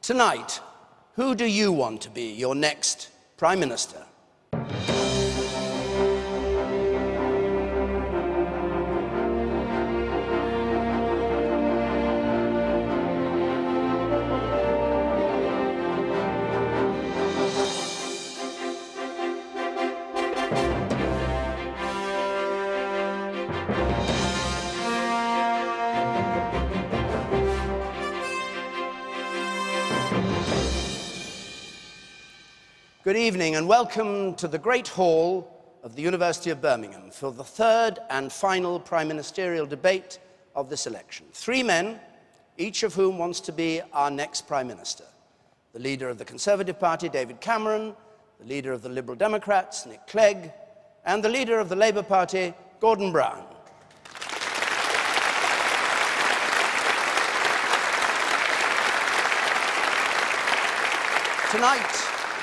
Tonight, who do you want to be your next Prime Minister? Good evening and welcome to the Great Hall of the University of Birmingham for the third and final Prime Ministerial debate of this election. Three men, each of whom wants to be our next Prime Minister. The leader of the Conservative Party, David Cameron, the leader of the Liberal Democrats, Nick Clegg, and the leader of the Labour Party, Gordon Brown.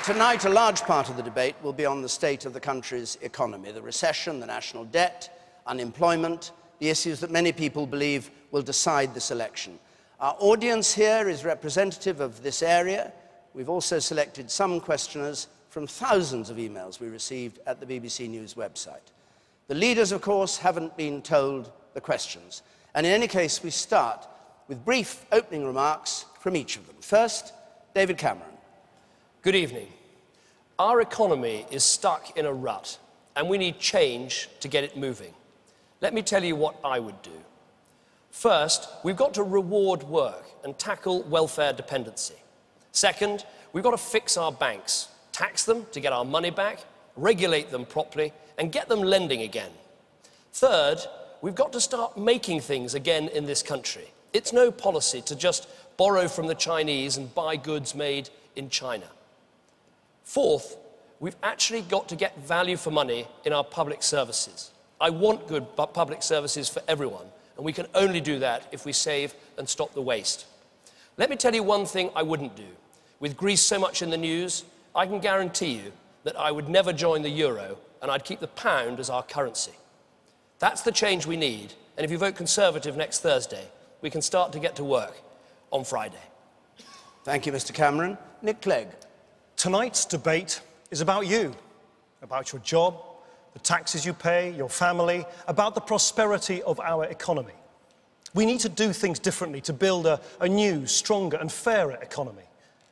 Tonight, a large part of the debate will be on the state of the country's economy, the recession, the national debt, unemployment, the issues that many people believe will decide this election. Our audience here is representative of this area. We've also selected some questioners from thousands of emails we received at the BBC News website. The leaders, of course, haven't been told the questions. And in any case, we start with brief opening remarks from each of them. First, David Cameron. Good evening. Our economy is stuck in a rut, and we need change to get it moving. Let me tell you what I would do. First, we've got to reward work and tackle welfare dependency. Second, we've got to fix our banks, tax them to get our money back, regulate them properly, and get them lending again. Third, we've got to start making things again in this country. It's no policy to just borrow from the Chinese and buy goods made in China. Fourth, we've actually got to get value for money in our public services. I want good public services for everyone, and we can only do that if we save and stop the waste. Let me tell you one thing I wouldn't do. With Greece so much in the news, I can guarantee you that I would never join the euro, and I'd keep the pound as our currency. That's the change we need, and if you vote Conservative next Thursday, we can start to get to work on Friday. Thank you, Mr. Cameron. Nick Clegg. Tonight's debate is about you, about your job, the taxes you pay, your family, about the prosperity of our economy. We need to do things differently to build a new, stronger and fairer economy.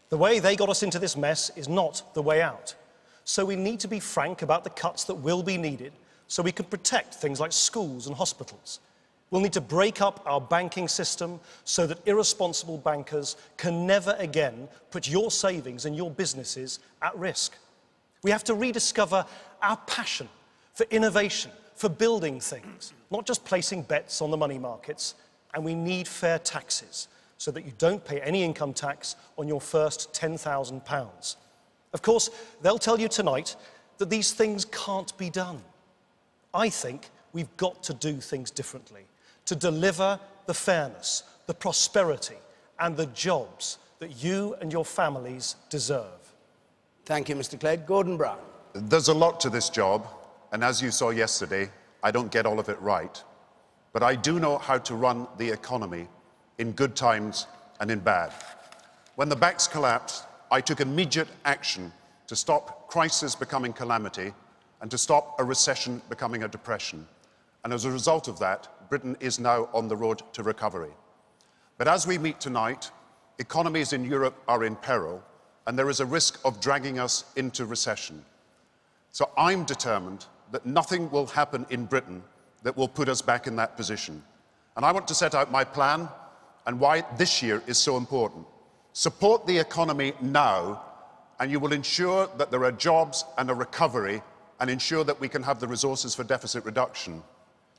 The way they got us into this mess is not the way out. So we need to be frank about the cuts that will be needed so we can protect things like schools and hospitals. We'll need to break up our banking system so that irresponsible bankers can never again put your savings and your businesses at risk. We have to rediscover our passion for innovation, for building things, not just placing bets on the money markets. And we need fair taxes so that you don't pay any income tax on your first £10,000. Of course, they'll tell you tonight that these things can't be done. I think we've got to do things differently to deliver the fairness, the prosperity, and the jobs that you and your families deserve. Thank you, Mr. Clegg. Gordon Brown. There's a lot to this job, and as you saw yesterday, I don't get all of it right. But I do know how to run the economy in good times and in bad. When the banks collapsed, I took immediate action to stop crisis becoming calamity and to stop a recession becoming a depression. And as a result of that, Britain is now on the road to recovery. But as we meet tonight, economies in Europe are in peril, and there is a risk of dragging us into recession. So I'm determined that nothing will happen in Britain that will put us back in that position. And I want to set out my plan and why this year is so important. Support the economy now, and you will ensure that there are jobs and a recovery, and ensure that we can have the resources for deficit reduction.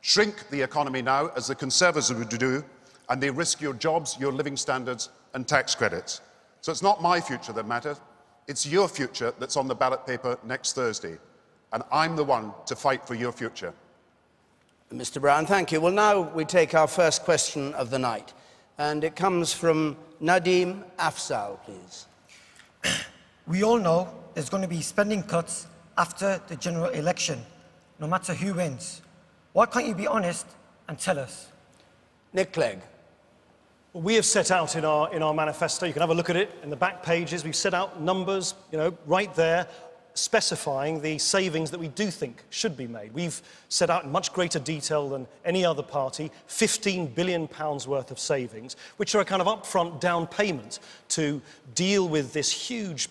Shrink the economy now, as the Conservatives would do, and they risk your jobs, your living standards and tax credits. So it's not my future that matters, it's your future that's on the ballot paper next Thursday. And I'm the one to fight for your future. Mr. Brown, thank you. Well, now we take our first question of the night. And it comes from Nadeem Afzal, please. We all know there's going to be spending cuts after the general election, no matter who wins. Why can't you be honest and tell us? Nick Clegg. Well, we have set out in our manifesto, you can have a look at it in the back pages, we've set out numbers, right there, specifying the savings that we do think should be made. We've set out in much greater detail than any other party £15 billion worth of savings, which are a kind of upfront down payment to deal with this huge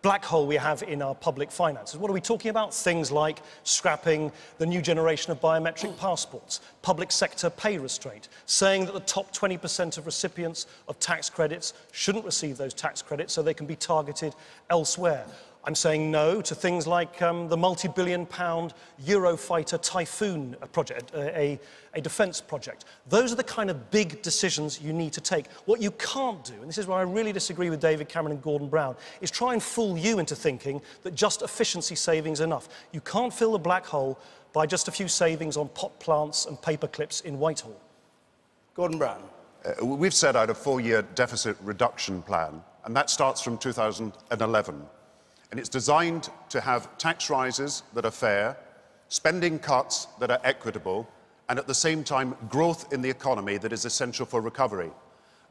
black hole we have in our public finances. What are we talking about? Things like scrapping the new generation of biometric passports, public sector pay restraint, saying that the top 20% of recipients of tax credits shouldn't receive those tax credits so they can be targeted elsewhere. I'm saying no to things like the multi-billion-pound Eurofighter Typhoon project, a defence project. Those are the kind of big decisions you need to take. What you can't do, and this is where I really disagree with David Cameron and Gordon Brown, is try and fool you into thinking that just efficiency savings are enough. You can't fill the black hole by just a few savings on pot plants and paper clips in Whitehall. Gordon Brown. We've set out a 4-year deficit reduction plan, and that starts from 2011. And it's designed to have tax rises that are fair, spending cuts that are equitable, and at the same time, growth in the economy that is essential for recovery.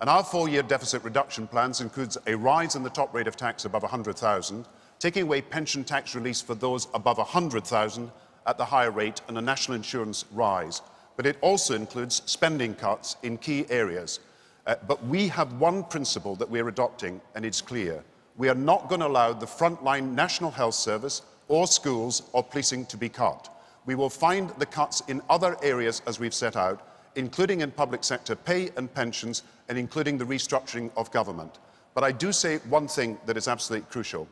And our 4-year deficit reduction plans includes a rise in the top rate of tax above 100,000, taking away pension tax release for those above 100,000 at the higher rate, and a national insurance rise. But it also includes spending cuts in key areas. But we have one principle that we're adopting, and it's clear. We are not going to allow the frontline National Health Service or schools or policing to be cut. We will find the cuts in other areas as we've set out, including in public sector pay and pensions, and including the restructuring of government. But I do say one thing that is absolutely crucial.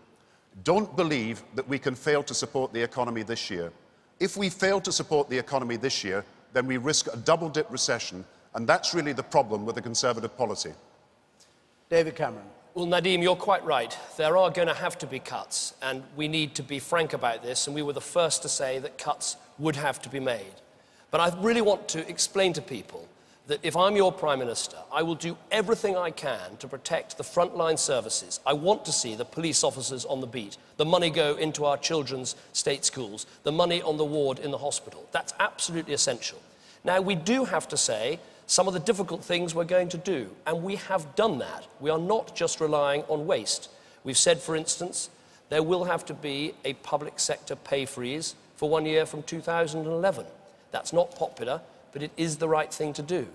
Don't believe that we can fail to support the economy this year. If we fail to support the economy this year, then we risk a double-dip recession, and that's really the problem with the Conservative policy. David Cameron. Well, Nadeem, you're quite right. There are going to have to be cuts, and we need to be frank about this, and we were the first to say that cuts would have to be made. But I really want to explain to people that if I'm your Prime Minister, I will do everything I can to protect the frontline services. I want to see the police officers on the beat, the money go into our children's state schools, the money on the ward in the hospital. That's absolutely essential. Now, we do have to say some of the difficult things we're going to do, and we have done that. We are not just relying on waste. We've said, for instance, there will have to be a public sector pay freeze for 1 year from 2011. That's not popular, but it is the right thing to do.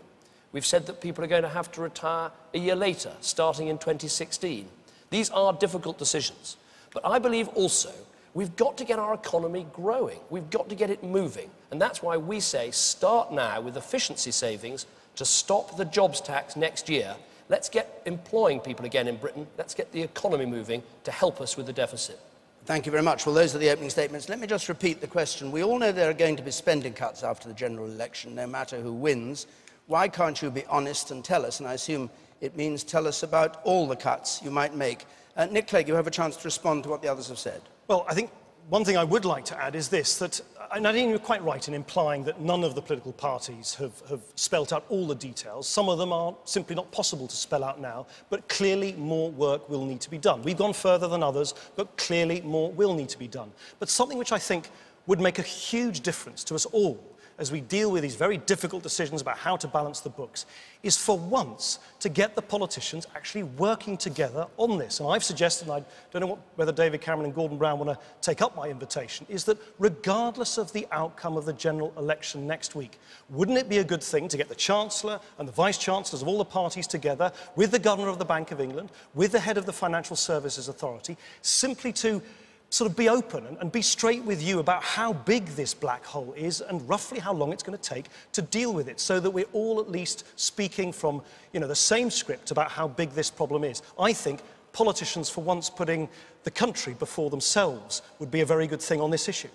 We've said that people are going to have to retire a year later, starting in 2016. These are difficult decisions, but I believe also we've got to get our economy growing. We've got to get it moving, and that's why we say start now with efficiency savings to stop the jobs tax next year. Let's get employing people again in Britain. Let's get the economy moving to help us with the deficit. Thank you very much. Well, those are the opening statements. Let me just repeat the question. We all know there are going to be spending cuts after the general election, no matter who wins. Why can't you be honest and tell us? And I assume it means tell us about all the cuts you might make. Nick Clegg, you have a chance to respond to what the others have said. Well, I think one thing I would like to add is this, that Nadine, you're quite right in implying that none of the political parties have spelt out all the details. Some of them are simply not possible to spell out now, but clearly more work will need to be done. We've gone further than others, but clearly more will need to be done. But something which I think would make a huge difference to us all as we deal with these very difficult decisions about how to balance the books, is for once to get the politicians actually working together on this. And I've suggested, and I don't know whether David Cameron and Gordon Brown want to take up my invitation, is that regardless of the outcome of the general election next week, wouldn't it be a good thing to get the Chancellor and the Vice-Chancellors of all the parties together, with the Governor of the Bank of England, with the head of the Financial Services Authority, simply to sort of be open and be straight with you about how big this black hole is and roughly how long it's going to take to deal with it, so that we're all at least speaking from, the same script about how big this problem is. I think politicians, for once putting the country before themselves, would be a very good thing on this issue.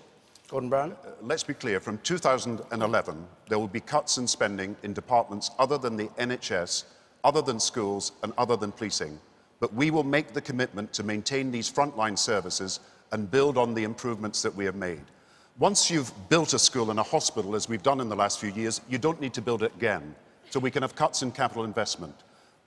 Gordon Brown? Let's be clear, from 2011, there will be cuts in spending in departments other than the NHS, other than schools, and other than policing. But we will make the commitment to maintain these frontline services and build on the improvements that we have made. Once you've built a school and a hospital, as we've done in the last few years, you don't need to build it again. So we can have cuts in capital investment.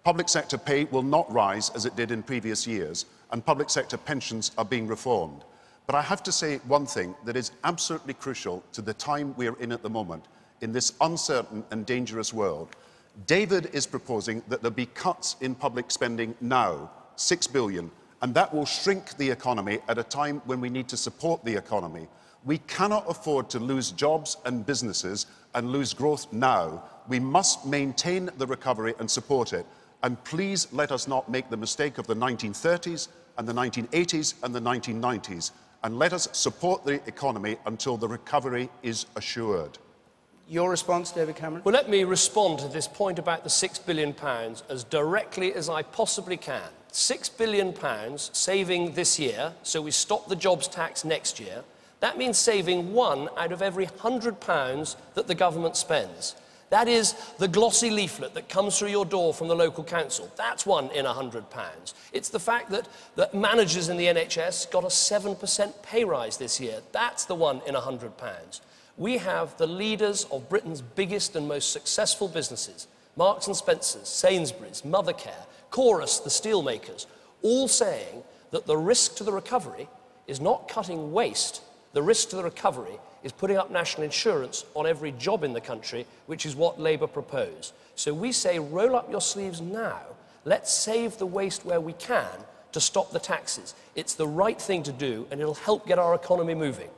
Public sector pay will not rise as it did in previous years, and public sector pensions are being reformed. But I have to say one thing that is absolutely crucial to the time we're in at the moment, in this uncertain and dangerous world. David is proposing that there be cuts in public spending now, 6 billion, and that will shrink the economy at a time when we need to support the economy. We cannot afford to lose jobs and businesses and lose growth now. We must maintain the recovery and support it. And please let us not make the mistake of the 1930s and the 1980s and the 1990s. And let us support the economy until the recovery is assured. Your response, David Cameron? Well, let me respond to this point about the £6 billion as directly as I possibly can. £6 billion saving this year, so we stop the jobs tax next year. That means saving one out of every £100 that the government spends. That is the glossy leaflet that comes through your door from the local council. That's one in £100. It's the fact that managers in the NHS got a 7% pay rise this year. That's the one in £100. We have the leaders of Britain's biggest and most successful businesses, Marks and Spencer's, Sainsbury's, Mothercare, Chorus, the steelmakers, all saying that the risk to the recovery is not cutting waste. The risk to the recovery is putting up national insurance on every job in the country, which is what Labour propose. So we say, roll up your sleeves now. Let's save the waste where we can to stop the taxes. It's the right thing to do, and it'll help get our economy moving.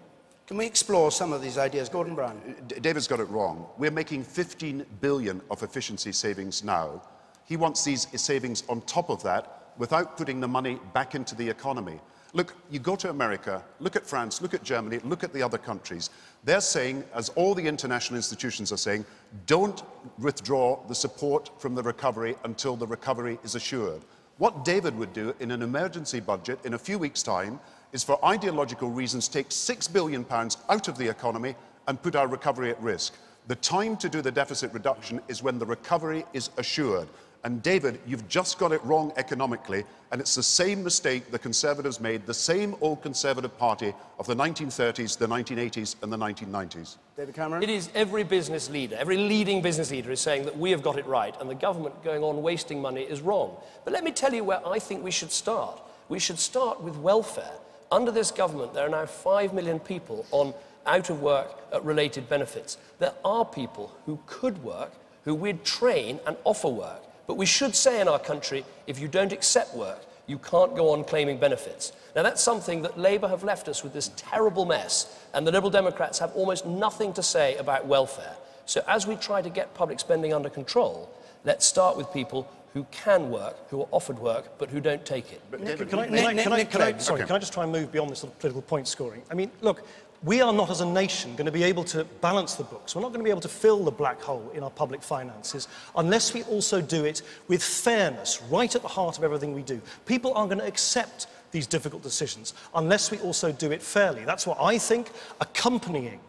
Can we explore some of these ideas? Gordon Brown. David's got it wrong. We're making 15 billion of efficiency savings now. He wants these savings on top of that without putting the money back into the economy. Look, you go to America, look at France, look at Germany, look at the other countries. They're saying, as all the international institutions are saying, don't withdraw the support from the recovery until the recovery is assured. What David would do in an emergency budget in a few weeks' time is, for ideological reasons, take £6 billion out of the economy and put our recovery at risk. The time to do the deficit reduction is when the recovery is assured. And David, you've just got it wrong economically, and it's the same mistake the Conservatives made, the same old Conservative Party of the 1930s, the 1980s and the 1990s. David Cameron? It is every business leader, every leading business leader is saying that we have got it right and the government going on wasting money is wrong. But let me tell you where I think we should start. We should start with welfare. Under this government, there are now 5 million people on out-of-work related benefits. There are people who could work, who we'd train and offer work. But we should say in our country, if you don't accept work, you can't go on claiming benefits. Now, that's something that Labour have left us with this terrible mess, and the Liberal Democrats have almost nothing to say about welfare. So as we try to get public spending under control, let's start with people who can work, who are offered work, but who don't take it. Can I just try and move beyond this sort of political point scoring? I mean, look, we are not as a nation going to be able to balance the books. We're not going to be able to fill the black hole in our public finances unless we also do it with fairness right at the heart of everything we do. People aren't going to accept these difficult decisions unless we also do it fairly. That's what I think, accompanying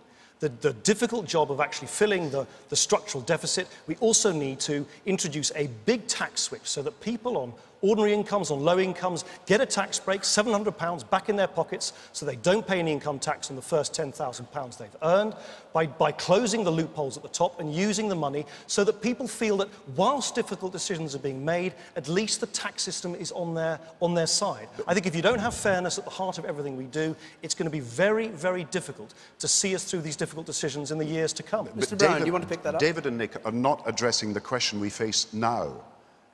the difficult job of actually filling the structural deficit. We also need to introduce a big tax switch so that people on ordinary incomes, on low incomes, get a tax break, £700 back in their pockets, so they don't pay any income tax on the first £10,000 they've earned, by closing the loopholes at the top and using the money so that people feel that whilst difficult decisions are being made, at least the tax system is on their side. I think if you don't have fairness at the heart of everything we do, it's going to be very, very difficult to see us through these difficult decisions in the years to come. Mr. Brown, do you want to pick that up? David and Nick are not addressing the question we face now.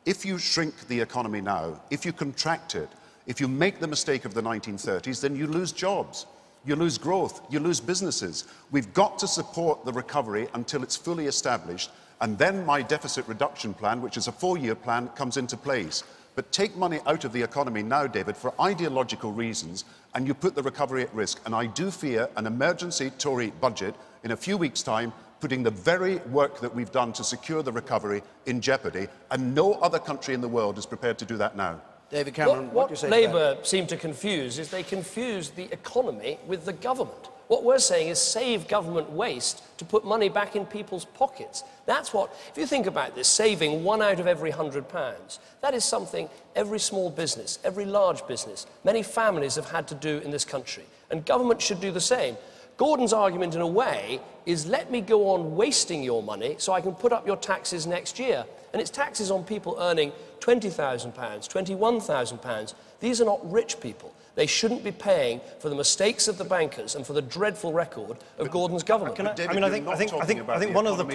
If you shrink the economy now, if you contract it, if you make the mistake of the 1930s, then you lose jobs, you lose growth, you lose businesses. We've got to support the recovery until it's fully established, and then my deficit reduction plan, which is a 4-year plan, comes into place. But take money out of the economy now, David, for ideological reasons, and you put the recovery at risk. And I do fear an emergency Tory budget in a few weeks' time putting the very work that we've done to secure the recovery in jeopardy, and no other country in the world is prepared to do that now. David Cameron, what do you say to that? Labour seem to confuse is they confuse the economy with the government. What we're saying is save government waste to put money back in people's pockets. That's what, if you think about this, saving one out of every £100, that is something every small business, every large business, many families have had to do in this country. And government should do the same. Gordon's argument, in a way, is let me go on wasting your money so I can put up your taxes next year. And it's taxes on people earning £20,000, £21,000. These are not rich people. They shouldn't be paying for the mistakes of the bankers and for the dreadful record of Gordon's government. I think one of the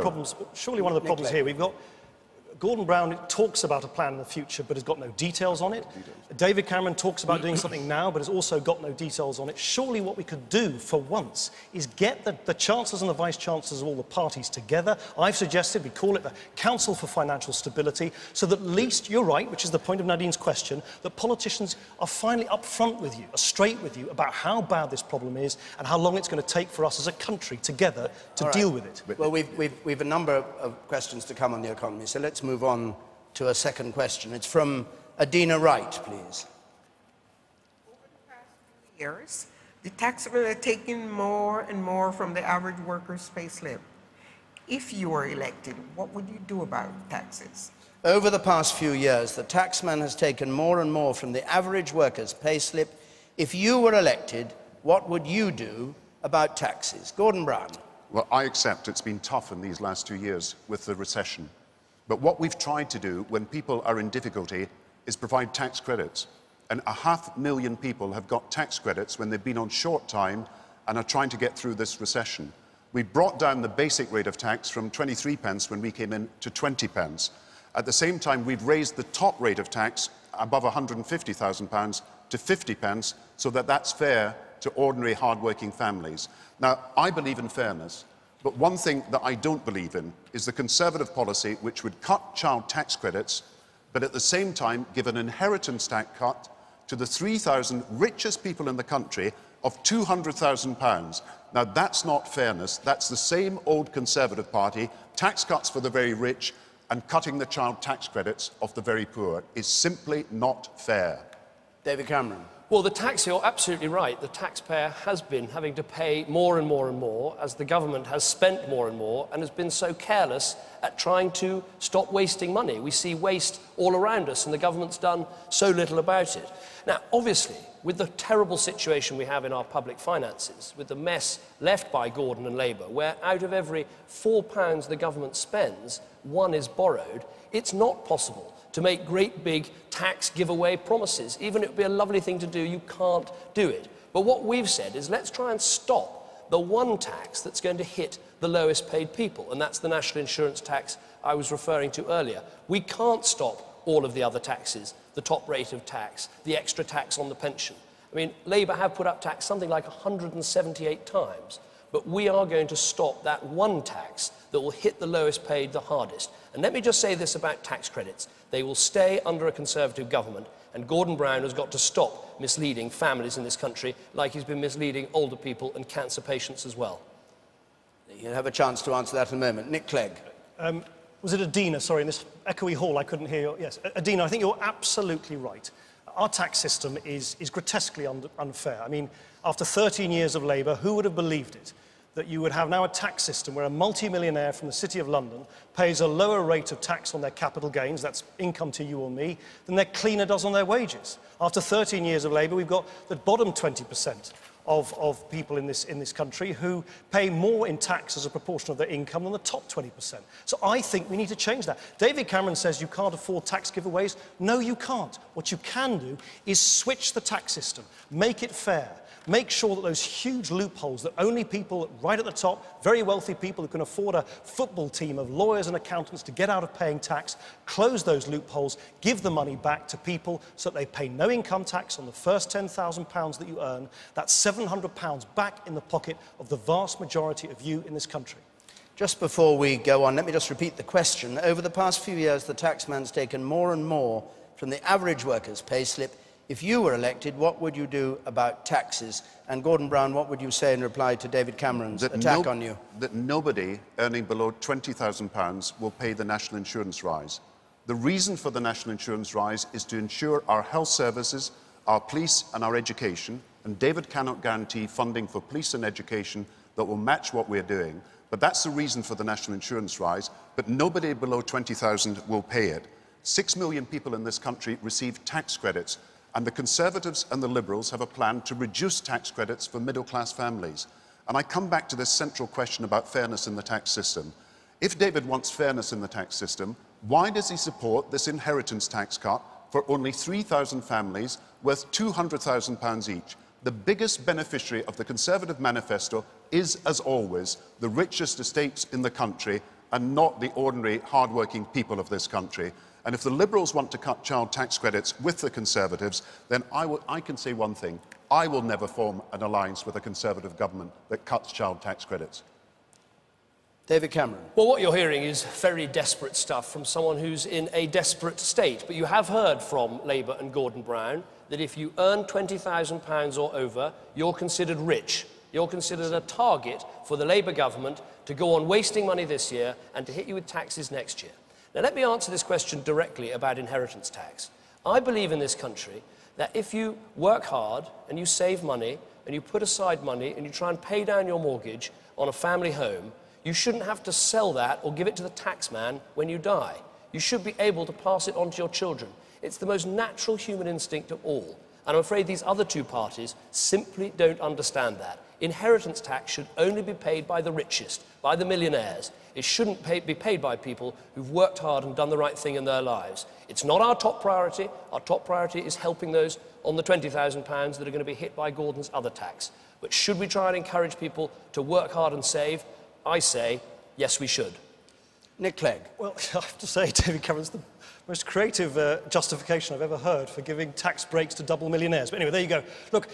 problems, surely one of the problems here, we've got Gordon Brown talks about a plan in the future but has got no details on it. David Cameron talks about doing something now but has also got no details on it. Surely what we could do for once is get the chancellors and the vice-chancellors of all the parties together. I've suggested we call it the Council for Financial Stability, so that at least, you're right, which is the point of Nadine's question, that politicians are finally upfront with you, are straight with you about how bad this problem is and how long it's going to take for us as a country together to deal with it. Well, we've a number of questions to come on the economy, so let's move on to a second question. It's from Adina Wright, please. Over the past few years, the taxmen are taking more and more from the average worker's payslip. If you were elected, what would you do about taxes? Over the past few years, the taxman has taken more and more from the average worker's payslip. If you were elected, what would you do about taxes? Gordon Brown. Well, I accept it's been tough in these last 2 years with the recession. But what we've tried to do when people are in difficulty is provide tax credits. And 500,000 people have got tax credits when they've been on short time and are trying to get through this recession. We brought down the basic rate of tax from 23 pence when we came in to 20 pence. At the same time, we've raised the top rate of tax above £150,000 to 50 pence, so that that's fair to ordinary hard-working families. Now, I believe in fairness. But one thing that I don't believe in is the Conservative policy which would cut child tax credits, but at the same time give an inheritance tax cut to the 3,000 richest people in the country of £200,000. Now, that's not fairness. That's the same old Conservative Party. Tax cuts for the very rich and cutting the child tax credits of the very poor is simply not fair. David Cameron. Well, you're absolutely right. The taxpayer has been having to pay more and more and more as the government has spent more and more and has been so careless at trying to stop wasting money. We see waste all around us and the government's done so little about it. Now, obviously, with the terrible situation we have in our public finances, with the mess left by Gordon and Labour, where out of every £4 the government spends, 1 is borrowed, it's not possible to make great big tax giveaway promises. Even it would be a lovely thing to do, you can't do it. But what we've said is let's try and stop the one tax that's going to hit the lowest paid people, and that's the national insurance tax I was referring to earlier. We can't stop all of the other taxes, the top rate of tax, the extra tax on the pension. I mean, Labour have put up tax something like 178 times, but we are going to stop that one tax that will hit the lowest paid the hardest. And let me just say this about tax credits. They will stay under a Conservative government, and Gordon Brown has got to stop misleading families in this country like he's been misleading older people and cancer patients as well. You'll have a chance to answer that in a moment. Nick Clegg. Was it Adina? Sorry, in this echoey hall, I couldn't hear you. Yes, Adina, I think you're absolutely right. Our tax system is grotesquely unfair. I mean, after 13 years of Labour, who would have believed it? That you would have now a tax system where a multi-millionaire from the City of London pays a lower rate of tax on their capital gains, that's income to you or me, than their cleaner does on their wages. After 13 years of Labour, we've got the bottom 20% of people in this country who pay more in tax as a proportion of their income than the top 20%. So I think we need to change that. David Cameron says you can't afford tax giveaways. No, you can't. What you can do is switch the tax system, make it fair. Make sure that those huge loopholes that only people right at the top, very wealthy people who can afford a football team of lawyers and accountants to get out of paying tax, close those loopholes, give the money back to people so that they pay no income tax on the first £10,000 that you earn. That's £700 back in the pocket of the vast majority of you in this country. Just before we go on, let me just repeat the question. Over the past few years, the taxman's taken more and more from the average worker's payslip. If you were elected, what would you do about taxes? And Gordon Brown, what would you say in reply to David Cameron's attack on you? That nobody earning below £20,000 will pay the national insurance rise. The reason for the national insurance rise is to ensure our health services, our police and our education, and David cannot guarantee funding for police and education that will match what we're doing. But that's the reason for the national insurance rise, but nobody below 20,000 will pay it. 6 million people in this country receive tax credits. And the Conservatives and the Liberals have a plan to reduce tax credits for middle-class families. And I come back to this central question about fairness in the tax system. If David wants fairness in the tax system, Why does he support this inheritance tax cut for only 3,000 families worth £200,000 each? The biggest beneficiary of the Conservative manifesto is, as always, the richest estates in the country and not the ordinary hard-working people of this country. And if the Liberals want to cut child tax credits with the Conservatives, then I can say one thing. I will never form an alliance with a Conservative government that cuts child tax credits. David Cameron. Well, what you're hearing is very desperate stuff from someone who's in a desperate state. But you have heard from Labour and Gordon Brown that if you earn £20,000 or over, you're considered rich. You're considered a target for the Labour government to go on wasting money this year and to hit you with taxes next year. Now, let me answer this question directly about inheritance tax. I believe in this country that if you work hard and you save money and you put aside money and you try and pay down your mortgage on a family home, you shouldn't have to sell that or give it to the taxman when you die. You should be able to pass it on to your children. It's the most natural human instinct of all. And I'm afraid these other two parties simply don't understand that. Inheritance tax should only be paid by the richest, by the millionaires. It shouldn't be paid by people who've worked hard and done the right thing in their lives. It's not our top priority. Our top priority is helping those on the £20,000 that are going to be hit by Gordon's other tax. But should we try and encourage people to work hard and save? I say, yes, we should. Nick Clegg. Well, I have to say, David Cameron's the most creative justification I've ever heard for giving tax breaks to double millionaires. But anyway, there you go. Look,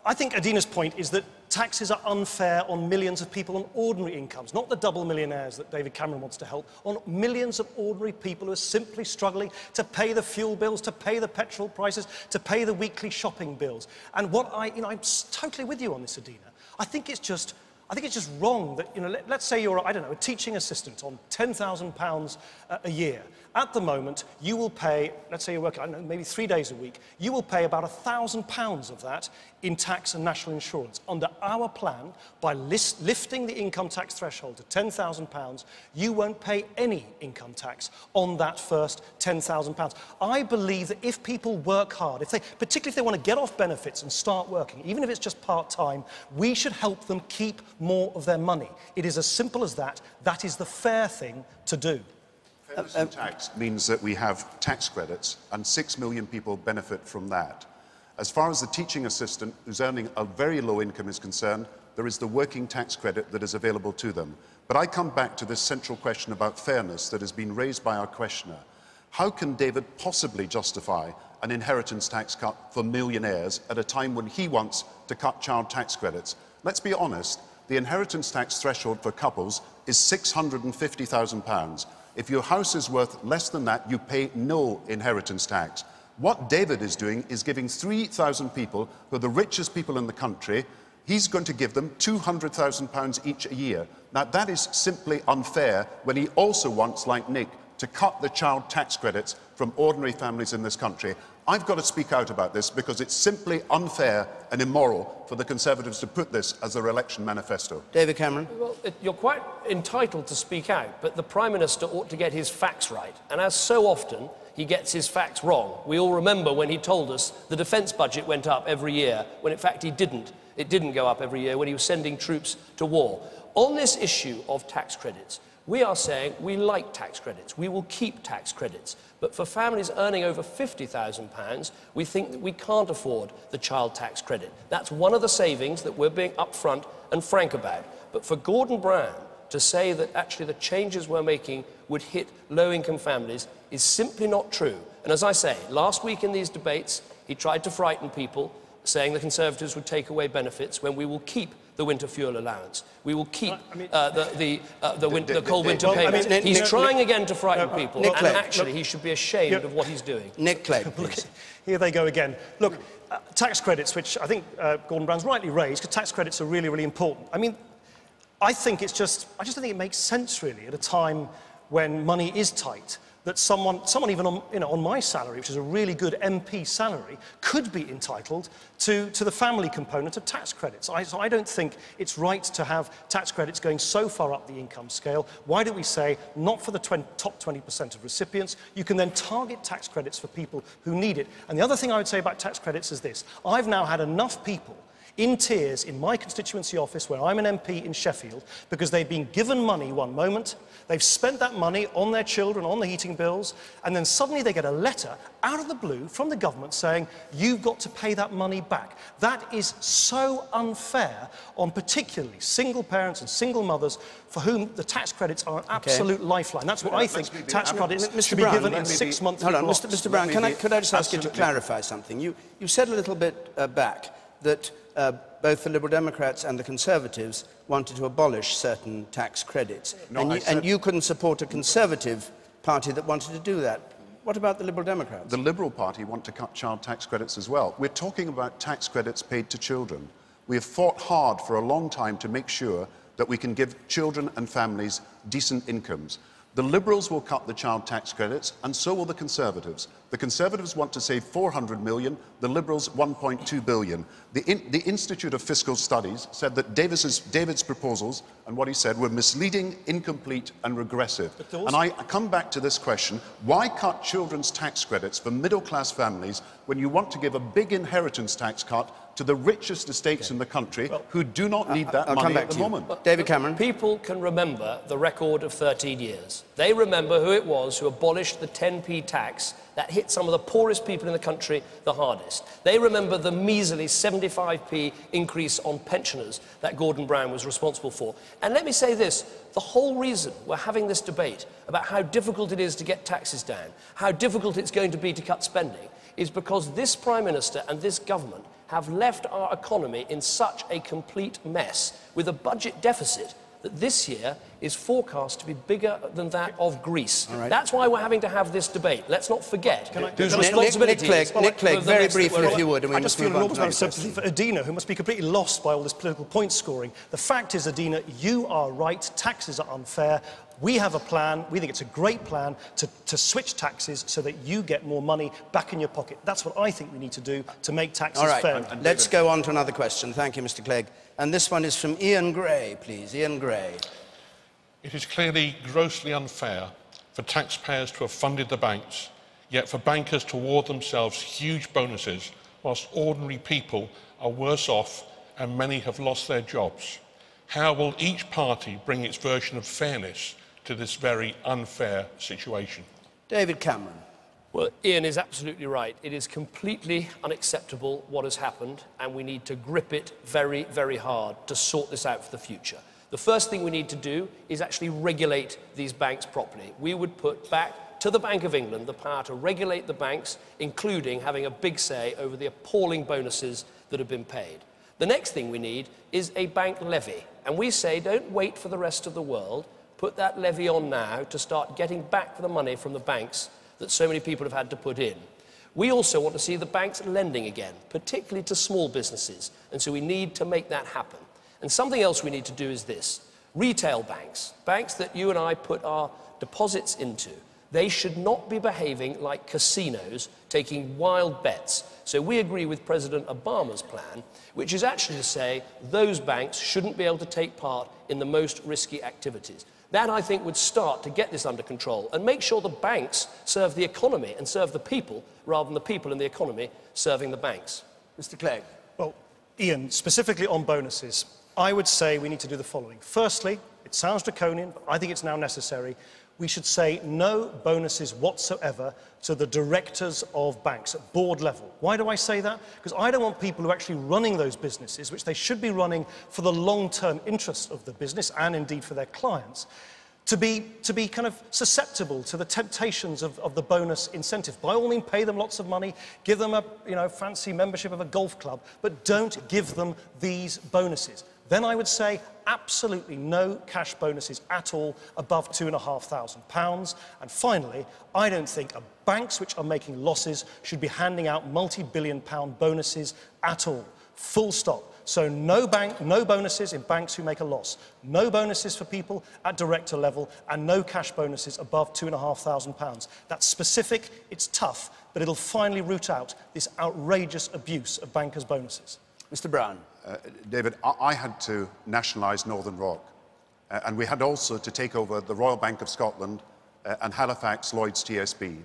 I think Adina's point is that taxes are unfair on millions of people on ordinary incomes, not the double millionaires that David Cameron wants to help, on millions of ordinary people who are simply struggling to pay the fuel bills, to pay the petrol prices, to pay the weekly shopping bills. And I'm totally with you on this, Adina. I think it's just wrong that, let's say you're, a teaching assistant on £10,000 a year. At the moment, you will pay, let's say you work, maybe 3 days a week, you will pay about £1,000 of that in tax and national insurance. Under our plan, by lifting the income tax threshold to £10,000, you won't pay any income tax on that first £10,000. I believe that if people work hard, particularly if they want to get off benefits and start working, even if it's just part-time, we should help them keep more of their money. It is as simple as that. That is the fair thing to do. Fairness in tax means that we have tax credits, and 6 million people benefit from that. As far as the teaching assistant who's earning a very low income is concerned, there is the working tax credit that is available to them. But I come back to this central question about fairness that has been raised by our questioner. How can David possibly justify an inheritance tax cut for millionaires at a time when he wants to cut child tax credits? Let's be honest, the inheritance tax threshold for couples is £650,000. If your house is worth less than that, you pay no inheritance tax. What David is doing is giving 3,000 people, who are the richest people in the country, he's going to give them £200,000 each a year. Now, that is simply unfair when he also wants, like Nick, to cut the child tax credits from ordinary families in this country. I've got to speak out about this because it's simply unfair and immoral for the Conservatives to put this as their election manifesto. David Cameron. Well, you're quite entitled to speak out, but the Prime Minister ought to get his facts right. And as so often, he gets his facts wrong. We all remember when he told us the defence budget went up every year, when in fact he didn't. It didn't go up every year when he was sending troops to war. On this issue of tax credits, we are saying we like tax credits. We will keep tax credits. But for families earning over £50,000, we think that we can't afford the child tax credit. That's one of the savings that we're being upfront and frank about. But for Gordon Brown to say that actually the changes we're making would hit low-income families is simply not true. And as I say, last week in these debates, he tried to frighten people, saying the Conservatives would take away benefits when we will keep the winter fuel allowance. We will keep the cold winter payment. He's trying again to frighten people, and actually he should be ashamed of what he's doing. Nick Clegg, please. Here they go again. Look, tax credits, which I think Gordon Brown's rightly raised, because tax credits are really, really important. I mean, I just don't think it makes sense, really, at a time when money is tight, that someone even on my salary, which is a really good MP salary, could be entitled to the family component of tax credits. So I don't think it's right to have tax credits going so far up the income scale. Why don't we say, not for the top 20% of recipients, you can then target tax credits for people who need it. And the other thing I would say about tax credits is this. I've now had enough people in tears in my constituency office where I'm an MP in Sheffield because they've been given money one moment, they've spent that money on their children, on the heating bills, and then suddenly they get a letter out of the blue from the government saying, you've got to pay that money back. That is so unfair on particularly single parents and single mothers for whom the tax credits are an absolute lifeline. That's what I think tax credits should be given in 6 months. Hold on, Mr. Brown, could I just ask you to clarify something? You said a little bit back that both the Liberal Democrats and the Conservatives wanted to abolish certain tax credits. No, and you couldn't support a Conservative party that wanted to do that. What about the Liberal Democrats? The Liberal Party want to cut child tax credits as well. We're talking about tax credits paid to children. We have fought hard for a long time to make sure that we can give children and families decent incomes. The Liberals will cut the child tax credits, and so will the Conservatives. The Conservatives want to save 400 million, the Liberals 1.2 billion. The Institute of Fiscal Studies said that David's proposals and what he said were misleading, incomplete and regressive. And I come back to this question, why cut children's tax credits for middle-class families when you want to give a big inheritance tax cut to the richest estates in the country who do not need that money at the moment? David Cameron. People can remember the record of 13 years. They remember who it was who abolished the 10p tax that hit some of the poorest people in the country the hardest. They remember the measly 75p increase on pensioners that Gordon Brown was responsible for. And let me say this, the whole reason we're having this debate about how difficult it is to get taxes down, how difficult it's going to be to cut spending, is because this Prime Minister and this government have left our economy in such a complete mess, with a budget deficit that this year is forecast to be bigger than that of Greece. Right. That's why we're having to have this debate. Let's not forget whose responsibility Nick Clegg, very briefly, if you would, and we I just must feel move an on to enormous another amount of sympathy question. for Adina, who must be completely lost by all this political point scoring. The fact is, Adina, you are right. Taxes are unfair. We have a plan. We think it's a great plan to switch taxes so that you get more money back in your pocket. That's what I think we need to do to make taxes All right, fair. let's go on to another question. Thank you, Mr. Clegg. And this one is from Ian Gray, please. Ian Gray. It is clearly grossly unfair for taxpayers to have funded the banks, yet for bankers to award themselves huge bonuses whilst ordinary people are worse off and many have lost their jobs. How will each party bring its version of fairness to this very unfair situation? David Cameron. Well, Ian is absolutely right. It is completely unacceptable what has happened, and we need to grip it very, very hard to sort this out for the future. The first thing we need to do is actually regulate these banks properly. We would put back to the Bank of England the power to regulate the banks, including having a big say over the appalling bonuses that have been paid. The next thing we need is a bank levy. And we say, don't wait for the rest of the world. Put that levy on now to start getting back the money from the banks that so many people have had to put in. We also want to see the banks lending again, particularly to small businesses. And so we need to make that happen. And something else we need to do is this. Retail banks, banks that you and I put our deposits into, they should not be behaving like casinos, taking wild bets. So we agree with President Obama's plan, which is actually to say those banks shouldn't be able to take part in the most risky activities. That, I think, would start to get this under control and make sure the banks serve the economy and serve the people, rather than the people in the economy serving the banks. Mr. Clegg. Well, Ian, specifically on bonuses, I would say we need to do the following. Firstly, it sounds draconian, but I think it's now necessary. We should say no bonuses whatsoever to the directors of banks at board level. Why do I say that? Because I don't want people who are actually running those businesses, which they should be running for the long-term interest of the business and indeed for their clients, to be kind of susceptible to the temptations of the bonus incentive. By all means, pay them lots of money, give them a fancy membership of a golf club, but don't give them these bonuses. Then I would say absolutely no cash bonuses at all above £2,500. And finally, I don't think banks which are making losses should be handing out multi-billion-pound bonuses at all. Full stop. So no bonuses in banks who make a loss. No bonuses for people at director level, and no cash bonuses above £2,500. That's specific, it's tough, but it'll finally root out this outrageous abuse of bankers' bonuses. Mr. Brown. David, I had to nationalise Northern Rock, and we had also to take over the Royal Bank of Scotland and Halifax Lloyds TSB.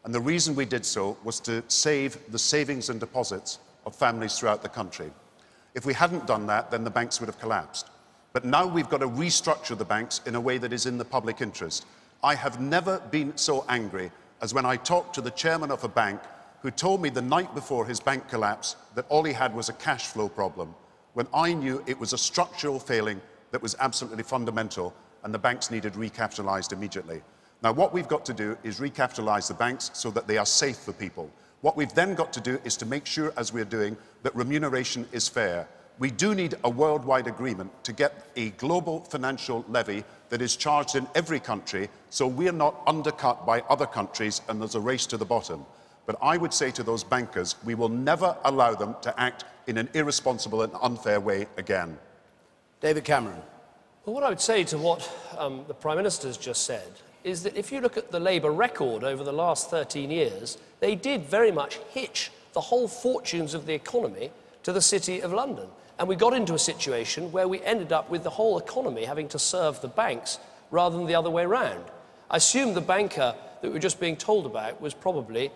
And the reason we did so was to save the savings and deposits of families throughout the country. If we hadn't done that, then the banks would have collapsed. But now we've got to restructure the banks in a way that is in the public interest. I have never been so angry as when I talked to the chairman of a bank who told me the night before his bank collapse that all he had was a cash flow problem, when I knew it was a structural failing that was absolutely fundamental and the banks needed recapitalised immediately. Now, what we've got to do is recapitalise the banks so that they are safe for people. What we've then got to do is to make sure, as we're doing, that remuneration is fair. We do need a worldwide agreement to get a global financial levy that is charged in every country so we're not undercut by other countries and there's a race to the bottom. But I would say to those bankers, we will never allow them to act in an irresponsible and unfair way again. David Cameron. Well, what I would say to what the Prime Minister has just said is that if you look at the Labour record over the last 13 years, they did very much hitch the whole fortunes of the economy to the City of London. And we got into a situation where we ended up with the whole economy having to serve the banks rather than the other way round. I assume the banker that we were just being told about was probably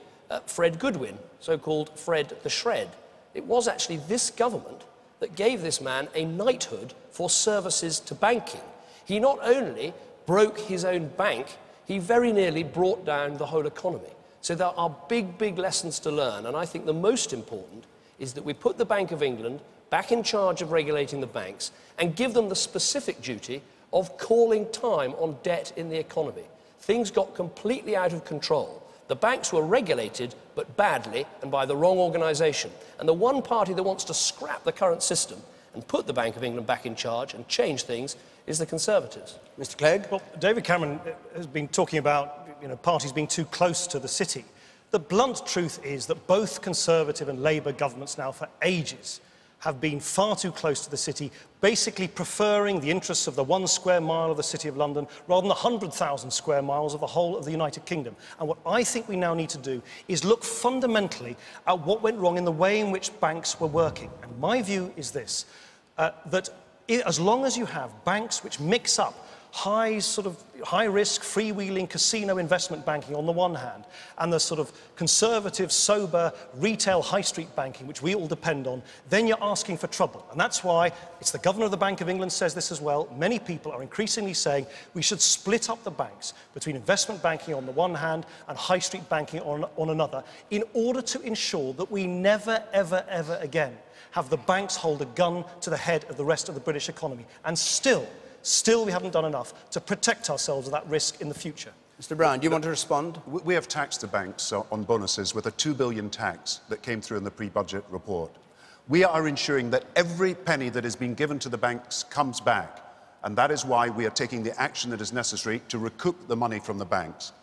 Fred Goodwin, so-called Fred the Shred. It was actually this government that gave this man a knighthood for services to banking. He not only broke his own bank, he very nearly brought down the whole economy. So there are big, big lessons to learn, and I think the most important is that we put the Bank of England back in charge of regulating the banks and give them the specific duty of calling time on debt in the economy. Things got completely out of control. The banks were regulated, but badly and by the wrong organisation. And the one party that wants to scrap the current system and put the Bank of England back in charge and change things is the Conservatives. Mr. Clegg? Well, David Cameron has been talking about parties being too close to the city. The blunt truth is that both Conservative and Labour governments now for ages have been far too close to the city, basically preferring the interests of the 1 square mile of the City of London rather than the 100,000 square miles of the whole of the United Kingdom. And what I think we now need to do is look fundamentally at what went wrong in the way in which banks were working. And my view is this, that as long as you have banks which mix up high-risk, freewheeling casino investment banking on the one hand, and the sort of conservative, sober, retail high street banking, which we all depend on, then you're asking for trouble. And that's why it's the Governor of the Bank of England says this as well. Many people are increasingly saying we should split up the banks between investment banking on the one hand and high street banking on another, in order to ensure that we never, ever, ever again have the banks hold a gun to the head of the rest of the British economy. And still we haven't done enough to protect ourselves of that risk in the future. Mr. Brown, do you want to respond? We have taxed the banks on bonuses with a £2 billion tax that came through in the pre-budget report. We are ensuring that every penny that has been given to the banks comes back, and that is why we are taking the action that is necessary to recoup the money from the banks.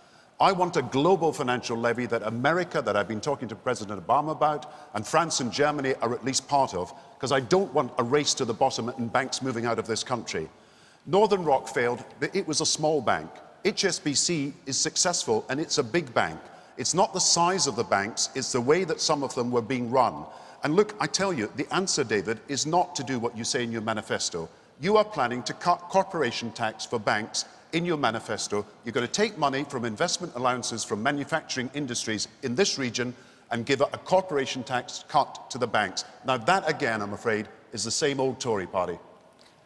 I want a global financial levy that America, that I've been talking to President Obama about, and France and Germany are at least part of, because I don't want a race to the bottom and banks moving out of this country. Northern Rock failed, but it was a small bank. HSBC is successful, and it's a big bank. It's not the size of the banks, it's the way that some of them were being run. And look, I tell you, the answer, David, is not to do what you say in your manifesto. You are planning to cut corporation tax for banks in your manifesto. You're going to take money from investment allowances from manufacturing industries in this region and give a corporation tax cut to the banks. Now that, again, I'm afraid, is the same old Tory party.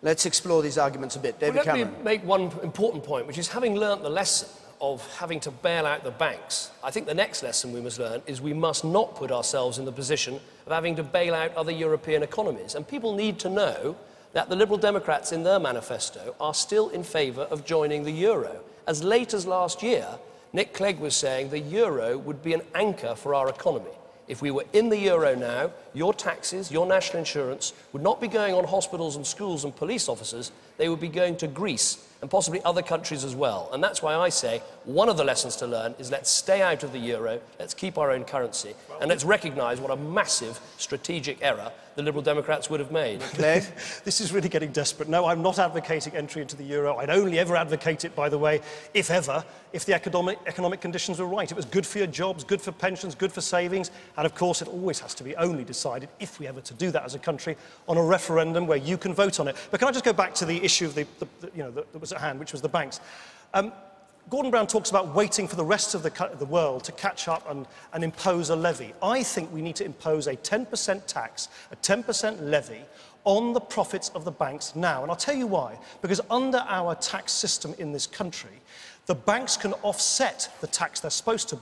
Let's explore these arguments a bit. David Cameron. Let me make one important point, which is having learnt the lesson of having to bail out the banks, I think the next lesson we must learn is we must not put ourselves in the position of having to bail out other European economies. And people need to know that the Liberal Democrats in their manifesto are still in favour of joining the euro. As late as last year, Nick Clegg was saying the euro would be an anchor for our economy. If we were in the euro now, your taxes, your national insurance would not be going on hospitals and schools and police officers, they would be going to Greece and possibly other countries as well. And that's why I say one of the lessons to learn is let's stay out of the euro, let's keep our own currency, and let's recognise what a massive strategic error the Liberal Democrats would have made. This is really getting desperate. No, I'm not advocating entry into the euro. I'd only ever advocate it, by the way, if ever, if the economic conditions were right. It was good for your jobs, good for pensions, good for savings, and of course it always has to be only decided, if we ever to do that as a country, on a referendum where you can vote on it. But can I just go back to the issue of that was at hand, which was the banks. Gordon Brown talks about waiting for the rest of the world to catch up and impose a levy. I think we need to impose a 10% tax, a 10% levy on the profits of the banks now. And I'll tell you why. Because under our tax system in this country, the banks can offset the tax they're supposed to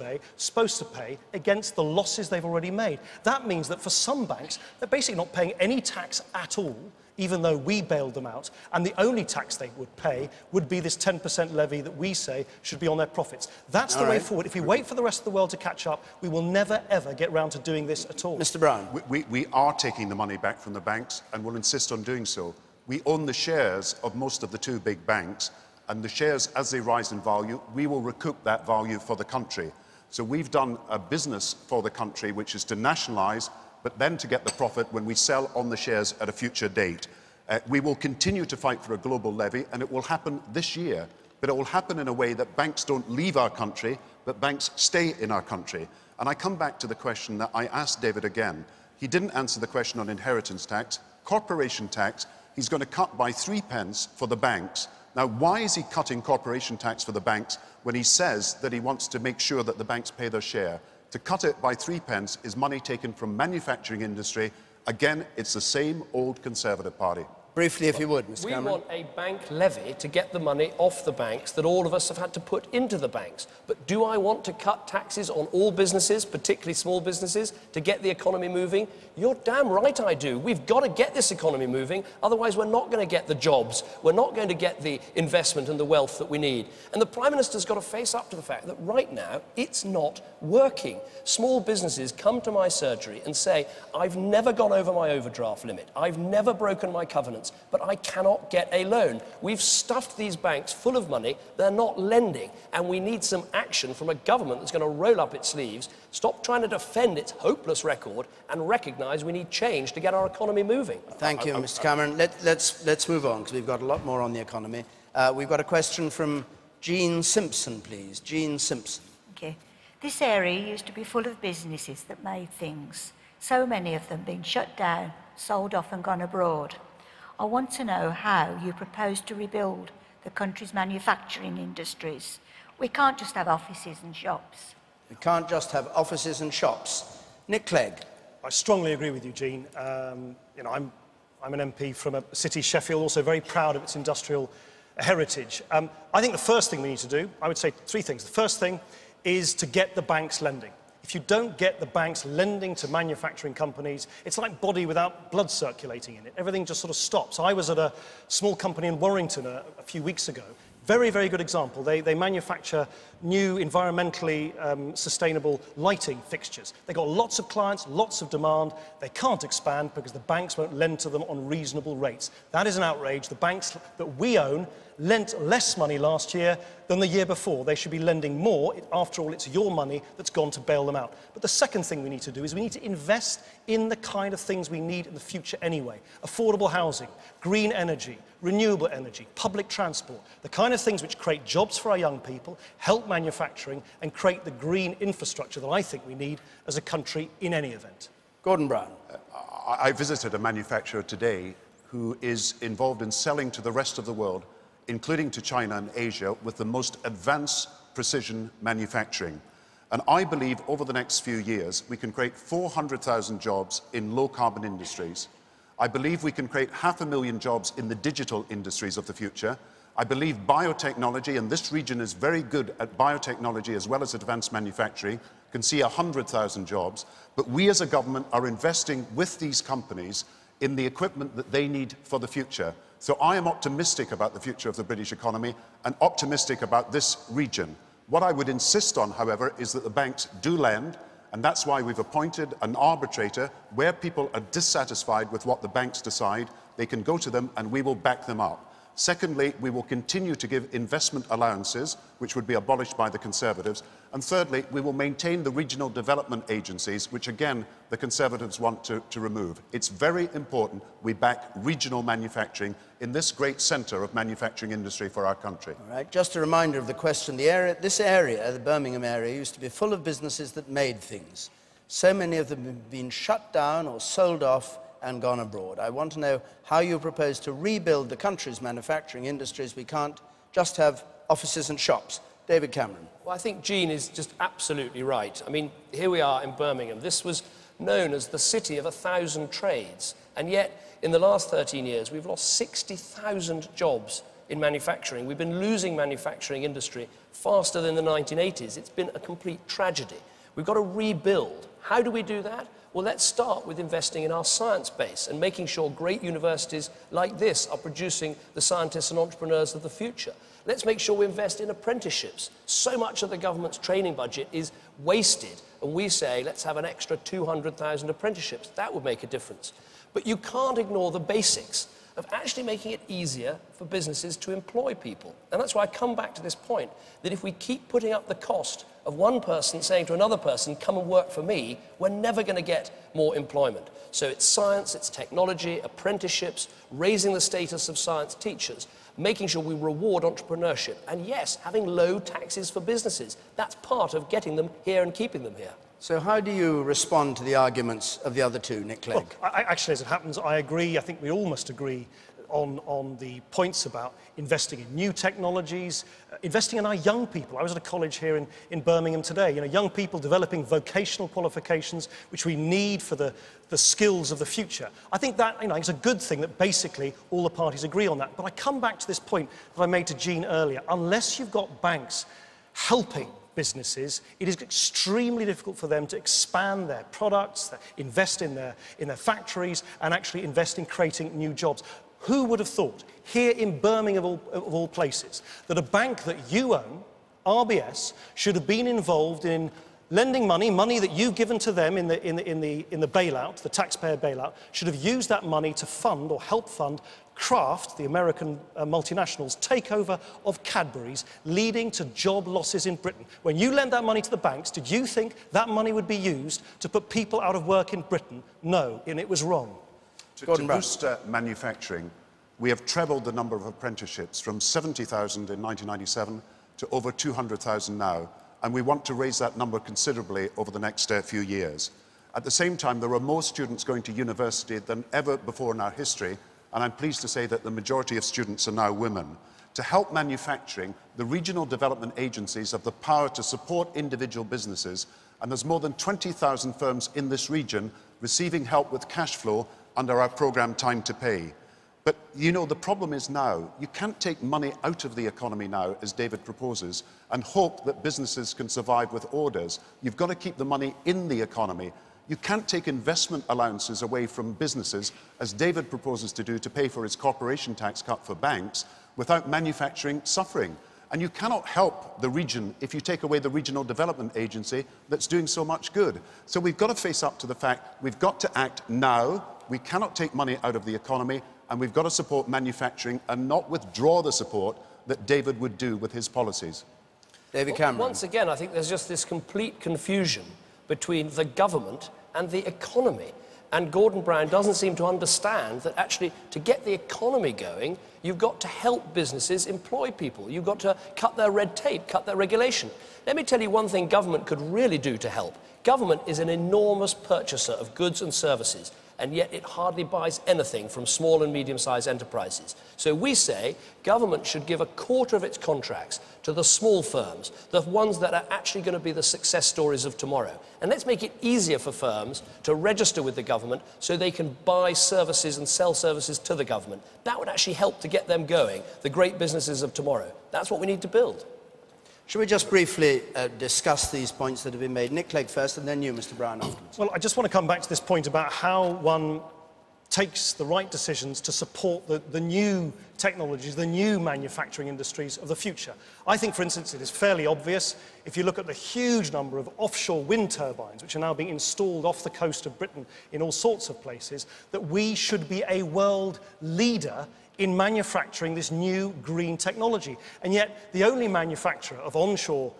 pay against the losses they've already made. That means that for some banks, they're basically not paying any tax at all, even though we bailed them out, and the only tax they would pay would be this 10% levy that we say should be on their profits. That's the way forward. If we wait for the rest of the world to catch up, we will never, ever get round to doing this at all. Mr. Brown. We are taking the money back from the banks and will insist on doing so. We own the shares of most of the two big banks, and the shares, as they rise in value, we will recoup that value for the country. So we've done a business for the country, which is to nationalise, but then to get the profit when we sell on the shares at a future date. We will continue to fight for a global levy, and it will happen this year, but it will happen in a way that banks don't leave our country, but banks stay in our country. And I come back to the question that I asked David again. He didn't answer the question on inheritance tax. Corporation tax, he's going to cut by 3 pence for the banks. Now, why is he cutting corporation tax for the banks when he says that he wants to make sure that the banks pay their share? To cut it by 3 pence is money taken from manufacturing industry. Again, it's the same old Conservative Party. Briefly, if you would, Mr. Cameron. We want a bank levy to get the money off the banks that all of us have had to put into the banks. But do I want to cut taxes on all businesses, particularly small businesses, to get the economy moving? You're damn right I do. We've got to get this economy moving, otherwise we're not going to get the jobs, we're not going to get the investment and the wealth that we need. And the Prime Minister's got to face up to the fact that right now it's not working. Small businesses come to my surgery and say, I've never gone over my overdraft limit, I've never broken my covenants, but I cannot get a loan. We've stuffed these banks full of money, they're not lending, and we need some action from a government that's going to roll up its sleeves, stop trying to defend its hopeless record, and recognise we need change to get our economy moving. Thank you, Mr. Cameron. Let's move on, because we've got a lot more on the economy. We've got a question from Jean Simpson, please. Jean Simpson. Okay. This area used to be full of businesses that made things. So many of them being shut down, sold off and gone abroad. I want to know how you propose to rebuild the country's manufacturing industries. We can't just have offices and shops. We can't just have offices and shops. Nick Clegg. I strongly agree with you, Jean. You know, I'm an MP from a city, Sheffield, also very proud of its industrial heritage. I think the first thing we need to do, I would say 3 things. The first thing is to get the banks lending. If you don't get the banks lending to manufacturing companies, it's like body without blood circulating in it. Everything just sort of stops. I was at a small company in Warrington a few weeks ago. Very, very good example. They manufacture new environmentally sustainable lighting fixtures. They've got lots of clients, lots of demand. They can't expand because the banks won't lend to them on reasonable rates. That is an outrage. The banks that we own lent less money last year than the year before. They should be lending more. After all, it's your money that's gone to bail them out. But the second thing we need to do is we need to invest in the kind of things we need in the future anyway. Affordable housing, green energy, renewable energy, public transport, the kind of things which create jobs for our young people, help manufacturing, and create the green infrastructure that I think we need as a country in any event. Gordon Brown. I visited a manufacturer today who is involved in selling to the rest of the world, including to China and Asia, with the most advanced precision manufacturing. And I believe over the next few years, we can create 400,000 jobs in low-carbon industries. I believe we can create 500,000 jobs in the digital industries of the future. I believe biotechnology, and this region is very good at biotechnology as well as advanced manufacturing, can see 100,000 jobs. But we as a government are investing with these companies in the equipment that they need for the future. So I am optimistic about the future of the British economy and optimistic about this region. What I would insist on, however, is that the banks do lend, and that's why we've appointed an arbitrator. Where people are dissatisfied with what the banks decide, they can go to them and we will back them up. Secondly, we will continue to give investment allowances, which would be abolished by the Conservatives. And thirdly, we will maintain the regional development agencies, which again, the Conservatives want to remove. It's very important we back regional manufacturing in this great centre of manufacturing industry for our country. All right, just a reminder of the question. This area, the Birmingham area, used to be full of businesses that made things. So many of them have been shut down or sold off and gone abroad. I want to know how you propose to rebuild the country's manufacturing industries. We can't just have offices and shops. David Cameron. Well, I think Jean is just absolutely right. I mean, here we are in Birmingham. This was known as the city of 1,000 trades. And yet, in the last 13 years, we've lost 60,000 jobs in manufacturing. We've been losing manufacturing industry faster than the 1980s. It's been a complete tragedy. We've got to rebuild. How do we do that? Well, let's start with investing in our science base and making sure great universities like this are producing the scientists and entrepreneurs of the future. Let's make sure we invest in apprenticeships. So much of the government's training budget is wasted, and we say, let's have an extra 200,000 apprenticeships. That would make a difference. But you can't ignore the basics of actually making it easier for businesses to employ people. And that's why I come back to this point, that if we keep putting up the cost of one person saying to another person, come and work for me, we're never going to get more employment. So it's science, it's technology, apprenticeships, raising the status of science teachers, making sure we reward entrepreneurship, and yes, having low taxes for businesses. That's part of getting them here and keeping them here. So how do you respond to the arguments of the other two, Nick Clegg? Well, actually, as it happens, I agree. I think we all must agree on the points about investing in new technologies, investing in our young people. I was at a college here in Birmingham today. You know, young people developing vocational qualifications, which we need for the skills of the future. I think that, you know, it's a good thing that basically all the parties agree on that. But I come back to this point that I made to Jean earlier. Unless you've got banks helping businesses, it is extremely difficult for them to expand their products, invest in their factories, and actually invest in creating new jobs. Who would have thought, here in Birmingham of all places, that a bank that you own, RBS, should have been involved in lending money that you've given to them in the bailout, the taxpayer bailout, should have used that money to fund or help fund Kraft, the American multinationals, takeover of Cadbury's, leading to job losses in Britain. When you lent that money to the banks, did you think that money would be used to put people out of work in Britain? No, and it was wrong. To boost manufacturing, we have trebled the number of apprenticeships from 70,000 in 1997 to over 200,000 now, and we want to raise that number considerably over the next few years. At the same time, there are more students going to university than ever before in our history, and I'm pleased to say that the majority of students are now women. To help manufacturing, the regional development agencies have the power to support individual businesses, and there's more than 20,000 firms in this region receiving help with cash flow under our programme Time to Pay. But, you know, the problem is now, you can't take money out of the economy now, as David proposes, and hope that businesses can survive with orders. You've got to keep the money in the economy. You can't take investment allowances away from businesses, as David proposes to do to pay for his corporation tax cut for banks, without manufacturing suffering. And you cannot help the region if you take away the Regional Development Agency that's doing so much good. So we've got to face up to the fact we've got to act now. We cannot take money out of the economy, and we've got to support manufacturing and not withdraw the support that David would do with his policies. David Cameron. Once again, I think there's just this complete confusion between the government and the economy. And Gordon Brown doesn't seem to understand that actually to get the economy going, you've got to help businesses employ people. You've got to cut their red tape, cut their regulation. Let me tell you one thing government could really do to help. Government is an enormous purchaser of goods and services, and yet it hardly buys anything from small and medium-sized enterprises. So we say government should give a quarter of its contracts to the small firms, the ones that are actually going to be the success stories of tomorrow. And let's make it easier for firms to register with the government so they can buy services and sell services to the government. That would actually help to get them going, the great businesses of tomorrow. That's what we need to build. Shall we just briefly discuss these points that have been made? Nick Clegg first, and then you, Mr. Brown, afterwards. Well, I just want to come back to this point about how one takes the right decisions to support the new technologies, the new manufacturing industries of the future. I think, for instance, it is fairly obvious, if you look at the huge number of offshore wind turbines, which are now being installed off the coast of Britain in all sorts of places, that we should be a world leader in manufacturing this new green technology. And yet, the only manufacturer of onshore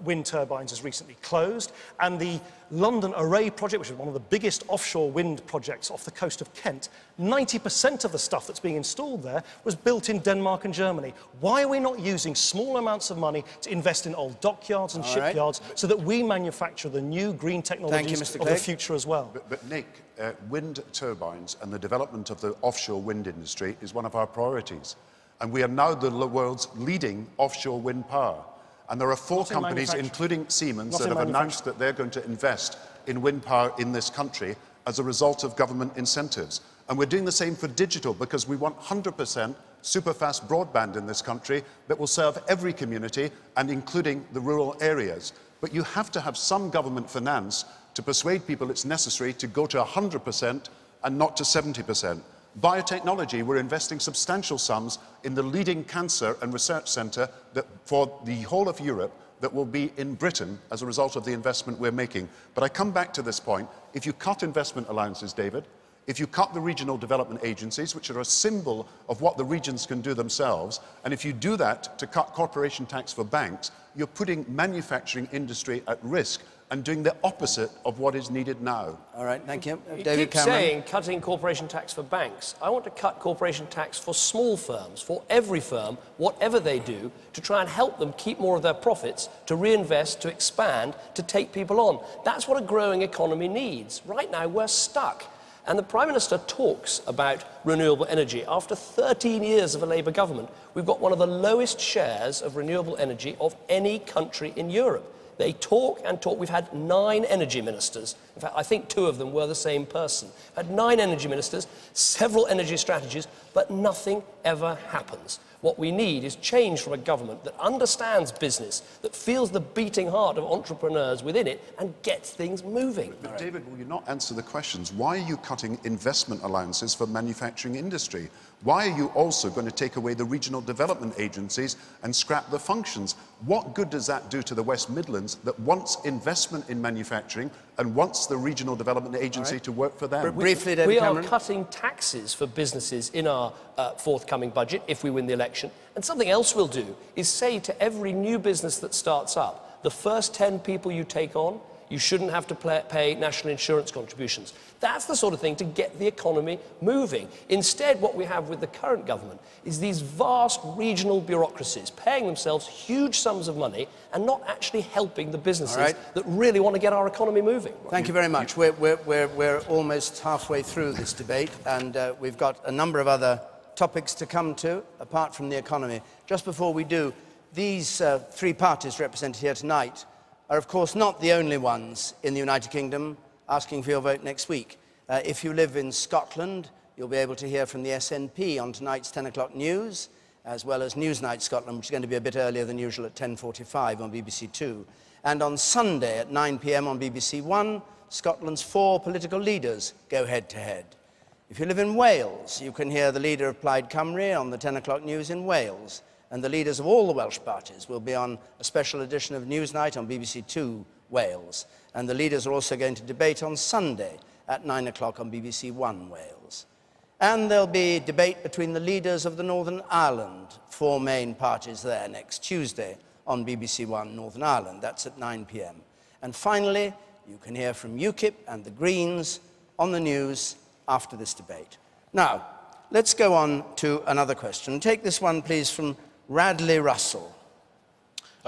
wind turbines has recently closed, and the London Array project, which is one of the biggest offshore wind projects off the coast of Kent, 90% of the stuff that's being installed there was built in Denmark and Germany. Why are we not using small amounts of money to invest in old dockyards and shipyards so that we manufacture the new green technologies of the future as well? But Nick, wind turbines and the development of the offshore wind industry is one of our priorities. and we are now the world's leading offshore wind power. And there are 4 Not in companies, including Siemens, that have announced that they're going to invest in wind power in this country as a result of government incentives. And we're doing the same for digital, because we want 100% super-fast broadband in this country that will serve every community, and including the rural areas. But you have to have some government finance to persuade people it's necessary to go to 100% and not to 70%. Biotechnology, we're investing substantial sums in the leading cancer and research centre for the whole of Europe that will be in Britain as a result of the investment we're making. But I come back to this point. If you cut investment allowances, David, if you cut the regional development agencies, which are a symbol of what the regions can do themselves, and if you do that to cut corporation tax for banks, you're putting manufacturing industry at risk and doing the opposite of what is needed now. All right, thank you. You David keep Cameron. saying cutting corporation tax for banks. I want to cut corporation tax for small firms, for every firm, whatever they do, to try and help them keep more of their profits, to reinvest, to expand, to take people on. That's what a growing economy needs. Right now, we're stuck. And the Prime Minister talks about renewable energy. After 13 years of a Labour government, we've got one of the lowest shares of renewable energy of any country in Europe. They talk and talk. We've had 9 energy ministers. In fact, I think 2 of them were the same person. We've had 9 energy ministers, several energy strategies, but nothing ever happens. What we need is change from a government that understands business, that feels the beating heart of entrepreneurs within it and gets things moving. But David, will you not answer the questions? Why are you cutting investment allowances for manufacturing industry? Why are you also going to take away the regional development agencies and scrap the functions? What good does that do to the West Midlands that wants investment in manufacturing and wants the regional development agency to work for them? Briefly, David We Cameron. are cutting taxes for businesses in our forthcoming budget if we win the election. And something else we'll do is say to every new business that starts up, the first 10 people you take on, you shouldn't have to pay national insurance contributions. That's the sort of thing to get the economy moving. Instead, what we have with the current government is these vast regional bureaucracies paying themselves huge sums of money and not actually helping the businesses that really want to get our economy moving. Thank you very much. We're almost halfway through this debate, and we've got a number of other topics to come to, apart from the economy. Just before we do, these 3 parties represented here tonight are, of course, not the only ones in the United Kingdom asking for your vote next week. If you live in Scotland, you'll be able to hear from the SNP on tonight's 10 o'clock news, as well as Newsnight Scotland, which is going to be a bit earlier than usual at 10:45 on BBC Two. And on Sunday at 9 p.m. on BBC One, Scotland's 4 political leaders go head-to-head. If you live in Wales, you can hear the leader of Plaid Cymru on the 10 o'clock news in Wales, and the leaders of all the Welsh parties will be on a special edition of Newsnight on BBC Two Wales. And the leaders are also going to debate on Sunday at 9 o'clock on BBC One Wales. And there'll be debate between the leaders of the Northern Ireland, 4 main parties there, next Tuesday on BBC One Northern Ireland. That's at 9 p.m. And finally, you can hear from UKIP and the Greens on the news after this debate. Now, let's go on to another question. Take this one, please, from Radley Russell.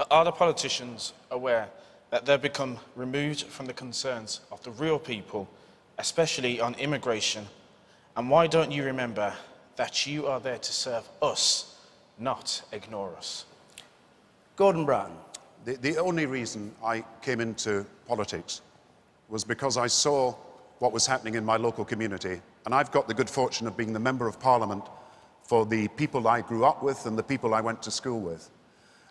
Are the politicians aware that they've become removed from the concerns of the real people, especially on immigration? And why don't you remember that you are there to serve us, not ignore us? Gordon Brown. The only reason I came into politics was because I saw what was happening in my local community. And I've got the good fortune of being the Member of Parliament for the people I grew up with and the people I went to school with.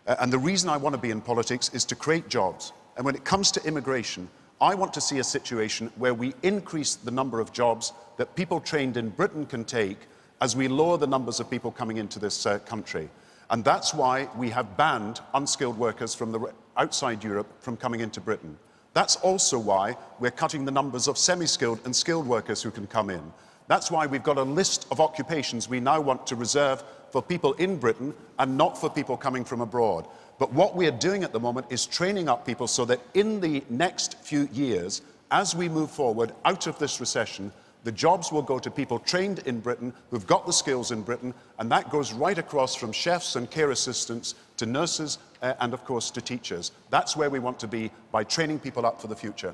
And the reason I want to be in politics is to create jobs. And when it comes to immigration, I want to see a situation where we increase the number of jobs that people trained in Britain can take as we lower the numbers of people coming into this country. And that's why we have banned unskilled workers from outside Europe from coming into Britain. That's also why we're cutting the numbers of semi-skilled and skilled workers who can come in. That's why we've got a list of occupations we now want to reserve for people in Britain and not for people coming from abroad. But what we are doing at the moment is training up people so that in the next few years, as we move forward out of this recession, the jobs will go to people trained in Britain, who've got the skills in Britain, and that goes right across from chefs and care assistants to nurses and, of course, to teachers. That's where we want to be by training people up for the future.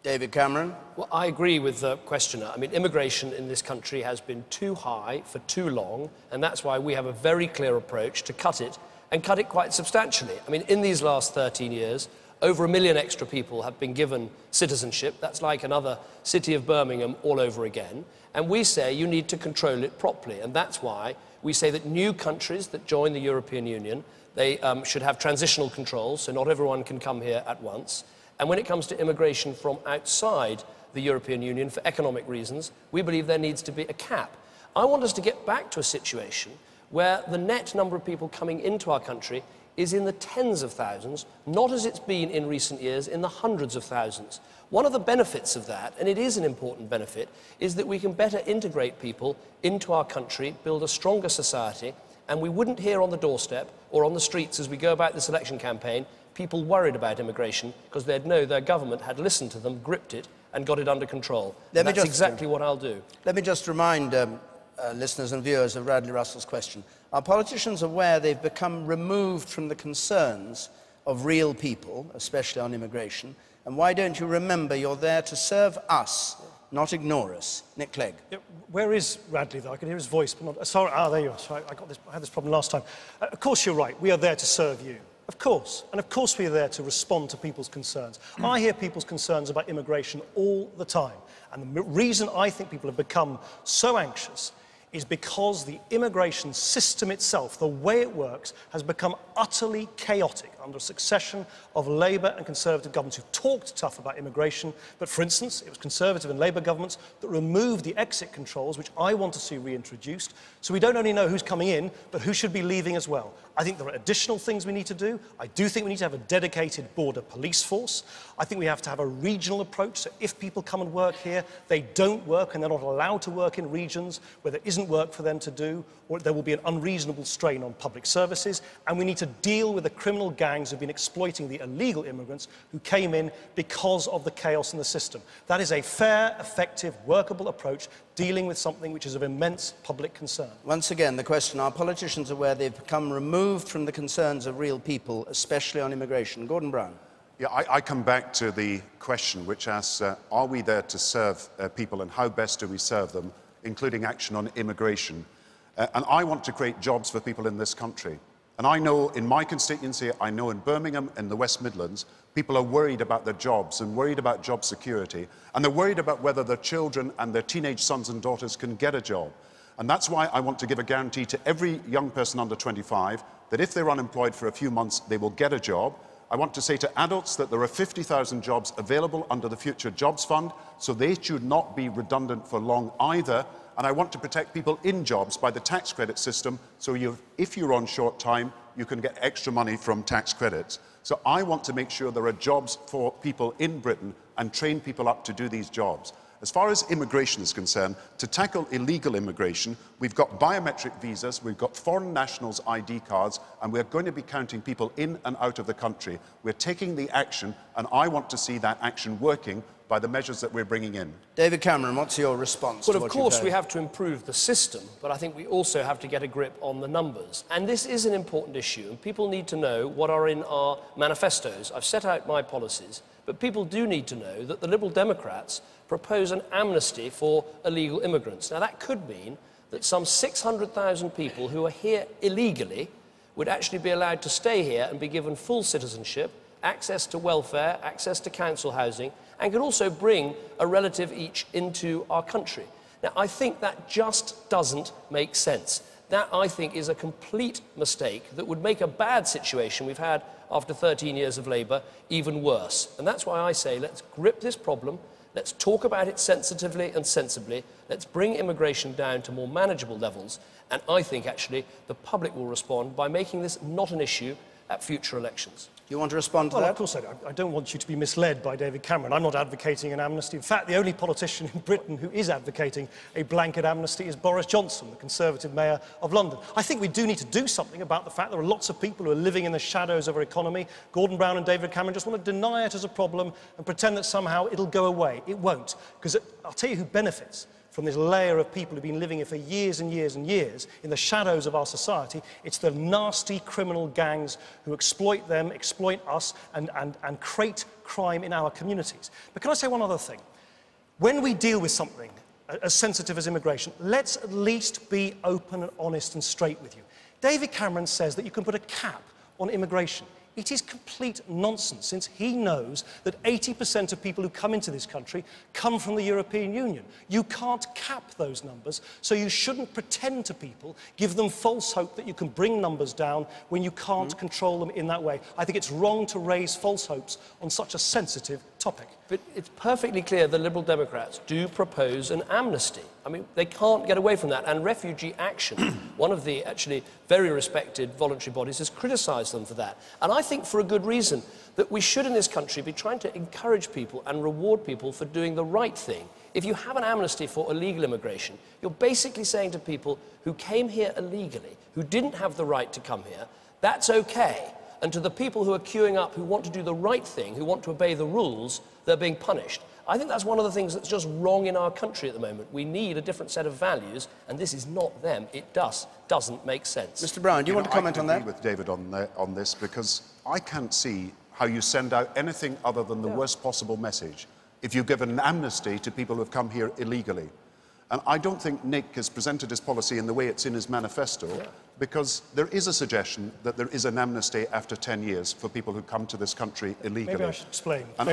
David Cameron. Well, I agree with the questioner. I mean, immigration in this country has been too high for too long, and that's why we have a very clear approach to cut it, and cut it quite substantially. I mean, in these last 13 years, over 1 million extra people have been given citizenship. That's like another city of Birmingham all over again. And we say you need to control it properly, and that's why we say that new countries that join the European Union, they should have transitional controls, so not everyone can come here at once. And when it comes to immigration from outside the European Union for economic reasons, we believe there needs to be a cap. I want us to get back to a situation where the net number of people coming into our country is in the tens of thousands, not as it's been in recent years, in the hundreds of thousands. One of the benefits of that, and it is an important benefit, is that we can better integrate people into our country, build a stronger society, and we wouldn't hear on the doorstep or on the streets as we go about this election campaign people worried about immigration, because they'd know their government had listened to them, gripped it, and got it under control. That's exactly what I'll do. Let me just remind listeners and viewers of Radley Russell's question. Are politicians aware they've become removed from the concerns of real people, especially on immigration? And why don't you remember you're there to serve us, not ignore us? Nick Clegg. Yeah, where is Radley, though? I can hear his voice, but not... Sorry, there you are. Sorry, I had this problem last time. Of course you're right. We are there to serve you. Of course. And of course we are there to respond to people's concerns. I hear people's concerns about immigration all the time. And the reason I think people have become so anxious is because the immigration system itself, the way it works, has become utterly chaotic under a succession of Labour and Conservative governments who've talked tough about immigration. But for instance, it was Conservative and Labour governments that removed the exit controls, which I want to see reintroduced. So we don't only know who's coming in, but who should be leaving as well. I think there are additional things we need to do. I do think we need to have a dedicated border police force. I think we have to have a regional approach, so if people come and work here, they don't work and they're not allowed to work in regions where there isn't work for them to do, or there will be an unreasonable strain on public services. And we need to deal with the criminal gangs who've been exploiting the illegal immigrants who came in because of the chaos in the system. That is a fair, effective, workable approach dealing with something which is of immense public concern. Once again, the question, are politicians aware they've become removed from the concerns of real people, especially on immigration? Gordon Brown. Yeah, I come back to the question which asks, are we there to serve people, and how best do we serve them, including action on immigration? And I want to create jobs for people in this country. And I know in my constituency, I know in Birmingham, in the West Midlands, people are worried about their jobs and worried about job security. And they're worried about whether their children and their teenage sons and daughters can get a job. And that's why I want to give a guarantee to every young person under 25 that if they're unemployed for a few months, they will get a job. I want to say to adults that there are 50,000 jobs available under the Future Jobs Fund, so they should not be redundant for long either. And I want to protect people in jobs by the tax credit system, so if you're on short time, you can get extra money from tax credits. So I want to make sure there are jobs for people in Britain and train people up to do these jobs. As far as immigration is concerned, to tackle illegal immigration, we've got biometric visas, we've got foreign nationals' ID cards, and we're going to be counting people in and out of the country. We're taking the action, and I want to see that action working by the measures that we're bringing in. David Cameron, what's your response to what you've heard? Well, of course, we have to improve the system, but I think we also have to get a grip on the numbers. And this is an important issue, and people need to know what are in our manifestos. I've set out my policies, but people do need to know that the Liberal Democrats propose an amnesty for illegal immigrants. Now, that could mean that some 600,000 people who are here illegally would actually be allowed to stay here and be given full citizenship, access to welfare, access to council housing, and could also bring a relative each into our country. Now, I think that just doesn't make sense. That, I think, is a complete mistake that would make a bad situation we've had after 13 years of Labour even worse. And that's why I say let's grip this problem, let's talk about it sensitively and sensibly, let's bring immigration down to more manageable levels, and I think, actually, the public will respond by making this not an issue at future elections. Do you want to respond to that? Well, of course I do. I don't want you to be misled by David Cameron. I'm not advocating an amnesty. In fact, the only politician in Britain who is advocating a blanket amnesty is Boris Johnson, the Conservative Mayor of London. I think we do need to do something about the fact there are lots of people who are living in the shadows of our economy. Gordon Brown and David Cameron just want to deny it as a problem and pretend that somehow it'll go away. It won't. Because I'll tell you who benefits from this layer of people who've been living here for years and years and years in the shadows of our society. It's the nasty criminal gangs who exploit them, exploit us, and create crime in our communities. But can I say one other thing? When we deal with something as sensitive as immigration, let's at least be open and honest and straight with you. David Cameron says that you can put a cap on immigration. It is complete nonsense, since he knows that 80% of people who come into this country come from the European Union. You can't cap those numbers, so you shouldn't pretend to people, give them false hope that you can bring numbers down when you can't control them in that way. I think it's wrong to raise false hopes on such a sensitive topic. But it's perfectly clear the Liberal Democrats do propose an amnesty. I mean, they can't get away from that. And Refugee Action, one of the actually very respected voluntary bodies, has criticised them for that. And I think for a good reason, that we should in this country be trying to encourage people and reward people for doing the right thing. If you have an amnesty for illegal immigration, you're basically saying to people who came here illegally, who didn't have the right to come here, that's okay. And to the people who are queuing up, who want to do the right thing, who want to obey the rules, they're being punished. I think that's one of the things that's just wrong in our country at the moment. We need a different set of values, and this is not them. It doesn't make sense. Mr. Brown, do you want to comment on that? I agree with David on this, because I can't see how you send out anything other than the worst possible message if you give an amnesty to people who have come here illegally. And I don't think Nick has presented his policy in the way it's in his manifesto, because there is a suggestion that there is an amnesty after 10 years for people who come to this country illegally. Maybe I should explain. And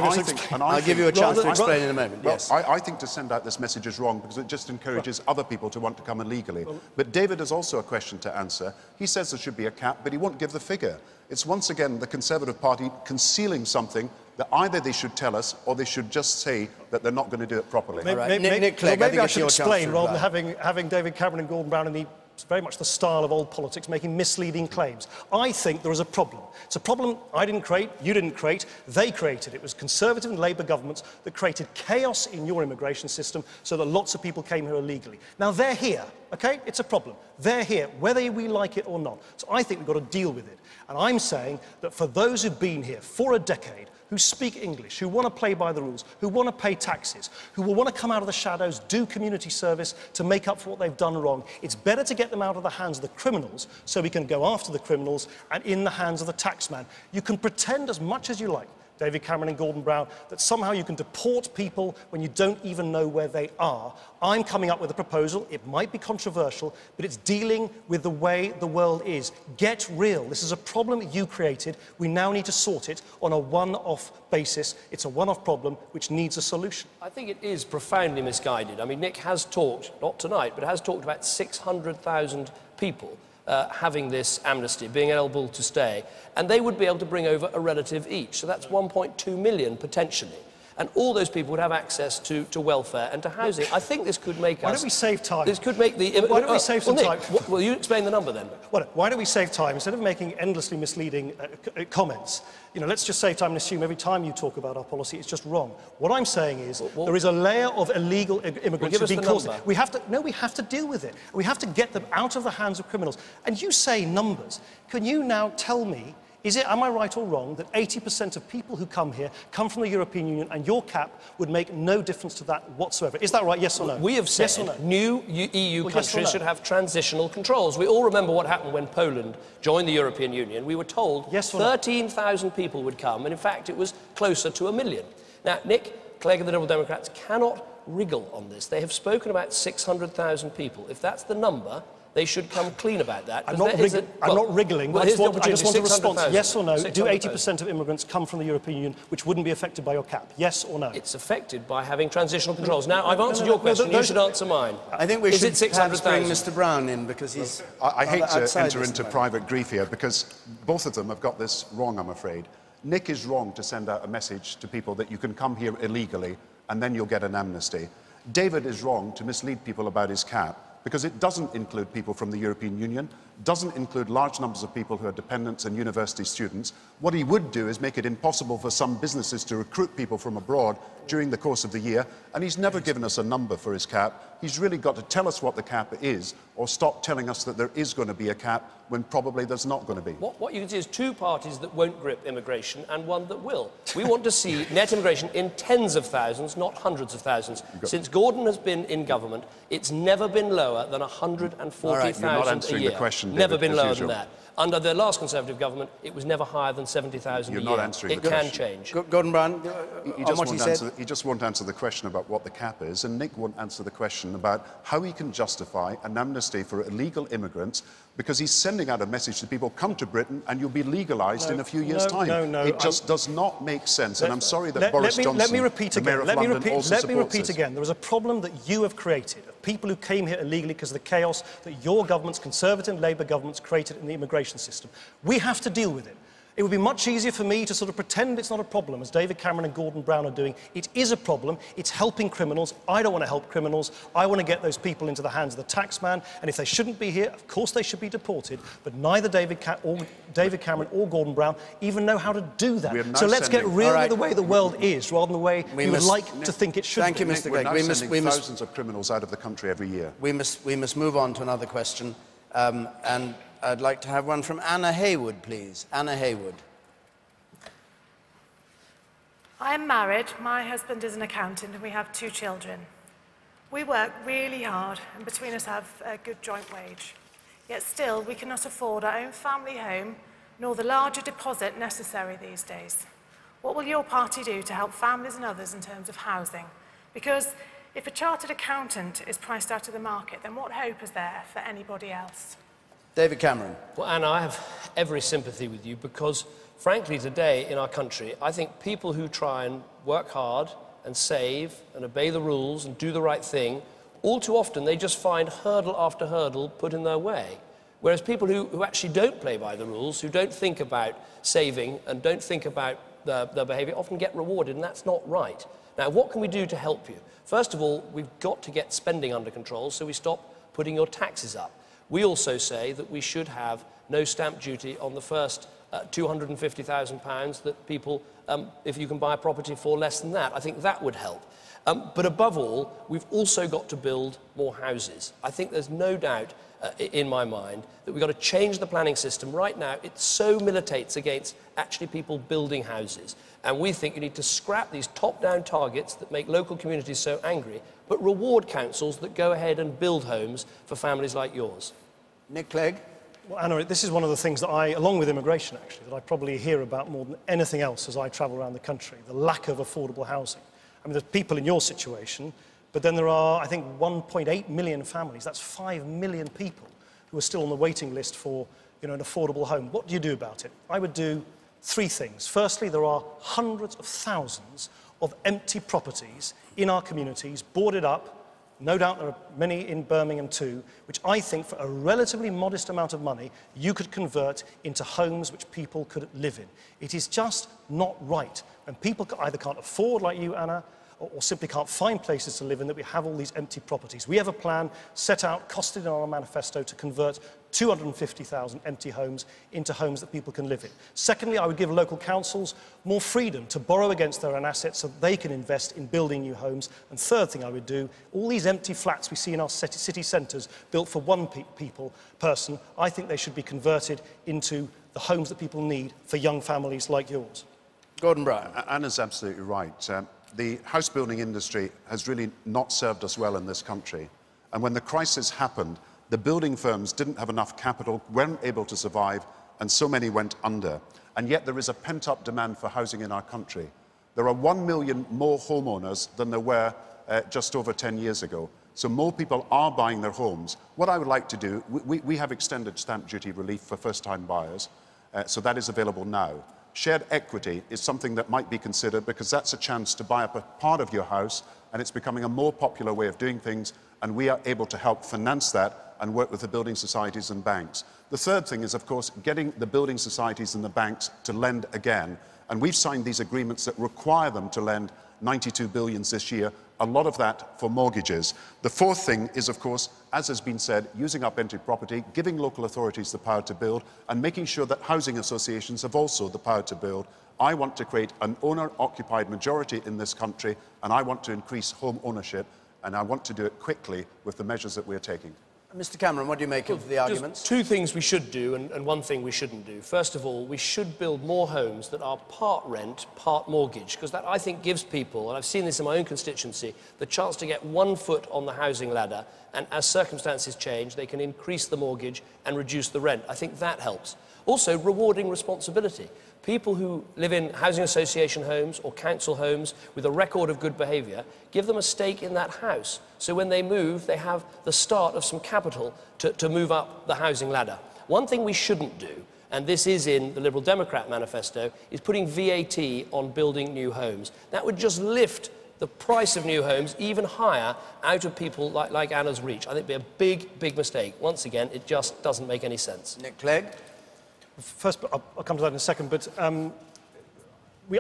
I'll give you a chance to explain in a moment. Well, yes. I think to send out this message is wrong, because it just encourages other people to want to come illegally. But David has also a question to answer. He says there should be a cap, but he won't give the figure. It's once again the Conservative Party concealing something that either they should tell us or they should just say that they're not going to do it properly. Nick Clegg, maybe I should explain rather than having David Cameron and Gordon Brown in the very much the style of old politics, making misleading claims. I think there is a problem. It's a problem I didn't create, you didn't create, they created. It was Conservative and Labour governments that created chaos in your immigration system so that lots of people came here illegally. Now they're here, okay? It's a problem. They're here, whether we like it or not. So I think we've got to deal with it. And I'm saying that for those who've been here for a decade, who speak English, who want to play by the rules, who want to pay taxes, who will want to come out of the shadows, do community service to make up for what they've done wrong. It's better to get them out of the hands of the criminals so we can go after the criminals and in the hands of the taxman. You can pretend as much as you like, David Cameron and Gordon Brown, that somehow you can deport people when you don't even know where they are. I'm coming up with a proposal. It might be controversial, but it's dealing with the way the world is. Get real. This is a problem you created. We now need to sort it on a one-off basis. It's a one-off problem which needs a solution. I think it is profoundly misguided. I mean, Nick has talked, not tonight, but has talked about 600,000 people having this amnesty, being able to stay, and they would be able to bring over a relative each. So that's 1.2 million potentially. And all those people would have access to welfare and to housing. I think this could make us... Why don't we save time? This could make the... Why don't we save some time? Will you explain the number then? Why don't we save time? Instead of making endlessly misleading comments, you know, let's just save time and assume every time you talk about our policy, it's just wrong. What I'm saying is there is a layer of illegal immigrants who've been caused. We have to deal with it. We have to get them out of the hands of criminals. And you say numbers. Can you now tell me, am I right or wrong, that 80% of people who come here come from the European Union and your cap would make no difference to that whatsoever? Is that right, yes or no? We have said yes or no? new EU countries should have transitional controls. We all remember what happened when Poland joined the European Union. We were told 13,000 people would come, and in fact it was closer to 1 million. Now, Nick Clegg and the Liberal Democrats cannot wriggle on this. They have spoken about 600,000 people. If that's the number, they should come clean about that. I'm not wriggling. I just want a response. Yes or no? Do 80% of immigrants come from the European Union, which wouldn't be affected by your cap? Yes or no? It's affected by having transitional controls. Now, I've answered your question. You should answer mine. I think we should perhaps bring Mr. Brown in, because he's... I hate to enter into private grief here, because both of them have got this wrong, I'm afraid. Nick is wrong to send out a message to people that you can come here illegally and then you'll get an amnesty. David is wrong to mislead people about his cap, because it doesn't include people from the European Union. doesn't include large numbers of people who are dependents and university students. What he would do is make it impossible for some businesses to recruit people from abroad during the course of the year, and he's never given us a number for his cap. He's really got to tell us what the cap is, or stop telling us that there is going to be a cap when probably there's not going to be. What you can see is two parties that won't grip immigration and one that will. We want to see net immigration in tens of thousands, not hundreds of thousands. Since Gordon has been in government, it's never been lower than 140,000 a year. The question, David, never been lower than that. Under the last Conservative government, it was never higher than 70,000 a year. You're not answering the question. It can change. Gordon Brown, he just won't answer the question about what the cap is, and Nick won't answer the question about how he can justify an amnesty for illegal immigrants, because he's sending out a message to people, come to Britain and you'll be legalised in a few years' time. It just does not make sense, and I'm sorry that Boris Johnson, let me repeat the Mayor of London, also Let me repeat this. again. There is a problem that you have created, of people who came here illegally because of the chaos that your governments, Conservative Labour governments, created in the immigration system. We have to deal with it. It would be much easier for me to sort of pretend it's not a problem, as David Cameron and Gordon Brown are doing. It is a problem. It's helping criminals. I don't want to help criminals. I want to get those people into the hands of the taxman, and if they shouldn't be here, of course they should be deported, but neither David Cameron or Gordon Brown even know how to do that. So let's get real with the way the world is, rather than the way we would like to think it should be. Thank you, Mr. Gregg. We're sending thousands of criminals out of the country every year. We must move on to another question, and I'd like to have one from Anna Haywood, please. Anna Haywood. I'm married, my husband is an accountant, and we have 2 children. We work really hard, and between us have a good joint wage. Yet still, we cannot afford our own family home, nor the larger deposit necessary these days. What will your party do to help families and others in terms of housing? Because if a chartered accountant is priced out of the market, then what hope is there for anybody else? David Cameron. Well, Anna, I have every sympathy with you because, frankly, today in our country, I think people who try and work hard and save and obey the rules and do the right thing, all too often they just find hurdle after hurdle put in their way. Whereas people who actually don't play by the rules, who don't think about saving and don't think about their behaviour, often get rewarded, and that's not right. Now, what can we do to help you? First of all, we've got to get spending under control, so we stop putting your taxes up. We also say that we should have no stamp duty on the first £250,000 that people, if you can buy a property for less than that, I think that would help. But above all, we've also got to build more houses. I think there's no doubt in my mind that we've got to change the planning system. Right now, it so militates against actually people building houses. And we think you need to scrap these top-down targets that make local communities so angry, but reward councils that go ahead and build homes for families like yours. Nick Clegg. Well, Anna, this is one of the things that along with immigration actually, that I probably hear about more than anything else as I travel around the country, the lack of affordable housing. I mean, there's people in your situation, but then there are, I think, 1.8 million families. That's 5 million people who are still on the waiting list for, an affordable home. What do you do about it? I would do 3 things. Firstly, there are hundreds of thousands of empty properties in our communities, boarded up. No doubt there are many in Birmingham too, which I think for a relatively modest amount of money, you could convert into homes which people could live in. It is just not right. When people either can't afford, like you, Anna, or simply can't find places to live in, that we have all these empty properties. We have a plan set out, costed in our manifesto, to convert 250,000 empty homes into homes that people can live in. Secondly, I would give local councils more freedom to borrow against their own assets so that they can invest in building new homes. And third thing I would do, all these empty flats we see in our city centres built for one person, I think they should be converted into the homes that people need for young families like yours. Gordon Brown. Anna's absolutely right. The house building industry has really not served us well in this country. And when the crisis happened, the building firms didn't have enough capital, weren't able to survive, and so many went under. And yet there is a pent-up demand for housing in our country. There are 1 million more homeowners than there were just over 10 years ago. So more people are buying their homes. What I would like to do, we have extended stamp duty relief for first-time buyers, so that is available now. Shared equity is something that might be considered because that's a chance to buy up a part of your house, and it's becoming a more popular way of doing things, and we are able to help finance that and work with the building societies and banks. The third thing is, of course, getting the building societies and the banks to lend again, and we've signed these agreements that require them to lend 92 billion this year, a lot of that for mortgages. The fourth thing is, of course, as has been said, using up empty property, giving local authorities the power to build, and making sure that housing associations have also the power to build. I want to create an owner-occupied majority in this country, and I want to increase home ownership, and I want to do it quickly with the measures that we're taking. Mr. Cameron, what do you make of the arguments? Just two things we should do and one thing we shouldn't do. First of all, we should build more homes that are part rent, part mortgage, because that, I think, gives people, and I've seen this in my own constituency, the chance to get 1 foot on the housing ladder, and as circumstances change, they can increase the mortgage and reduce the rent. I think that helps. Also, rewarding responsibility. People who live in housing association homes or council homes with a record of good behaviour, give them a stake in that house. So when they move, they have the start of some capital to move up the housing ladder. One thing we shouldn't do, and this is in the Liberal Democrat manifesto, is putting VAT on building new homes. That would just lift the price of new homes even higher out of people like Anna's reach. I think it would be a big, big mistake. Once again, it just doesn't make any sense. Nick Clegg? First, I'll come to that in a second, but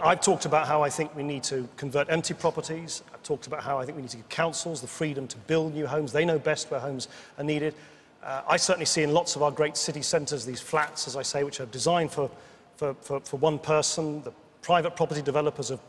I've talked about how I think we need to convert empty properties. I've talked about how I think we need to give councils the freedom to build new homes. They know best where homes are needed. I certainly see in lots of our great city centres these flats, as I say, which are designed for one person. The private property developers have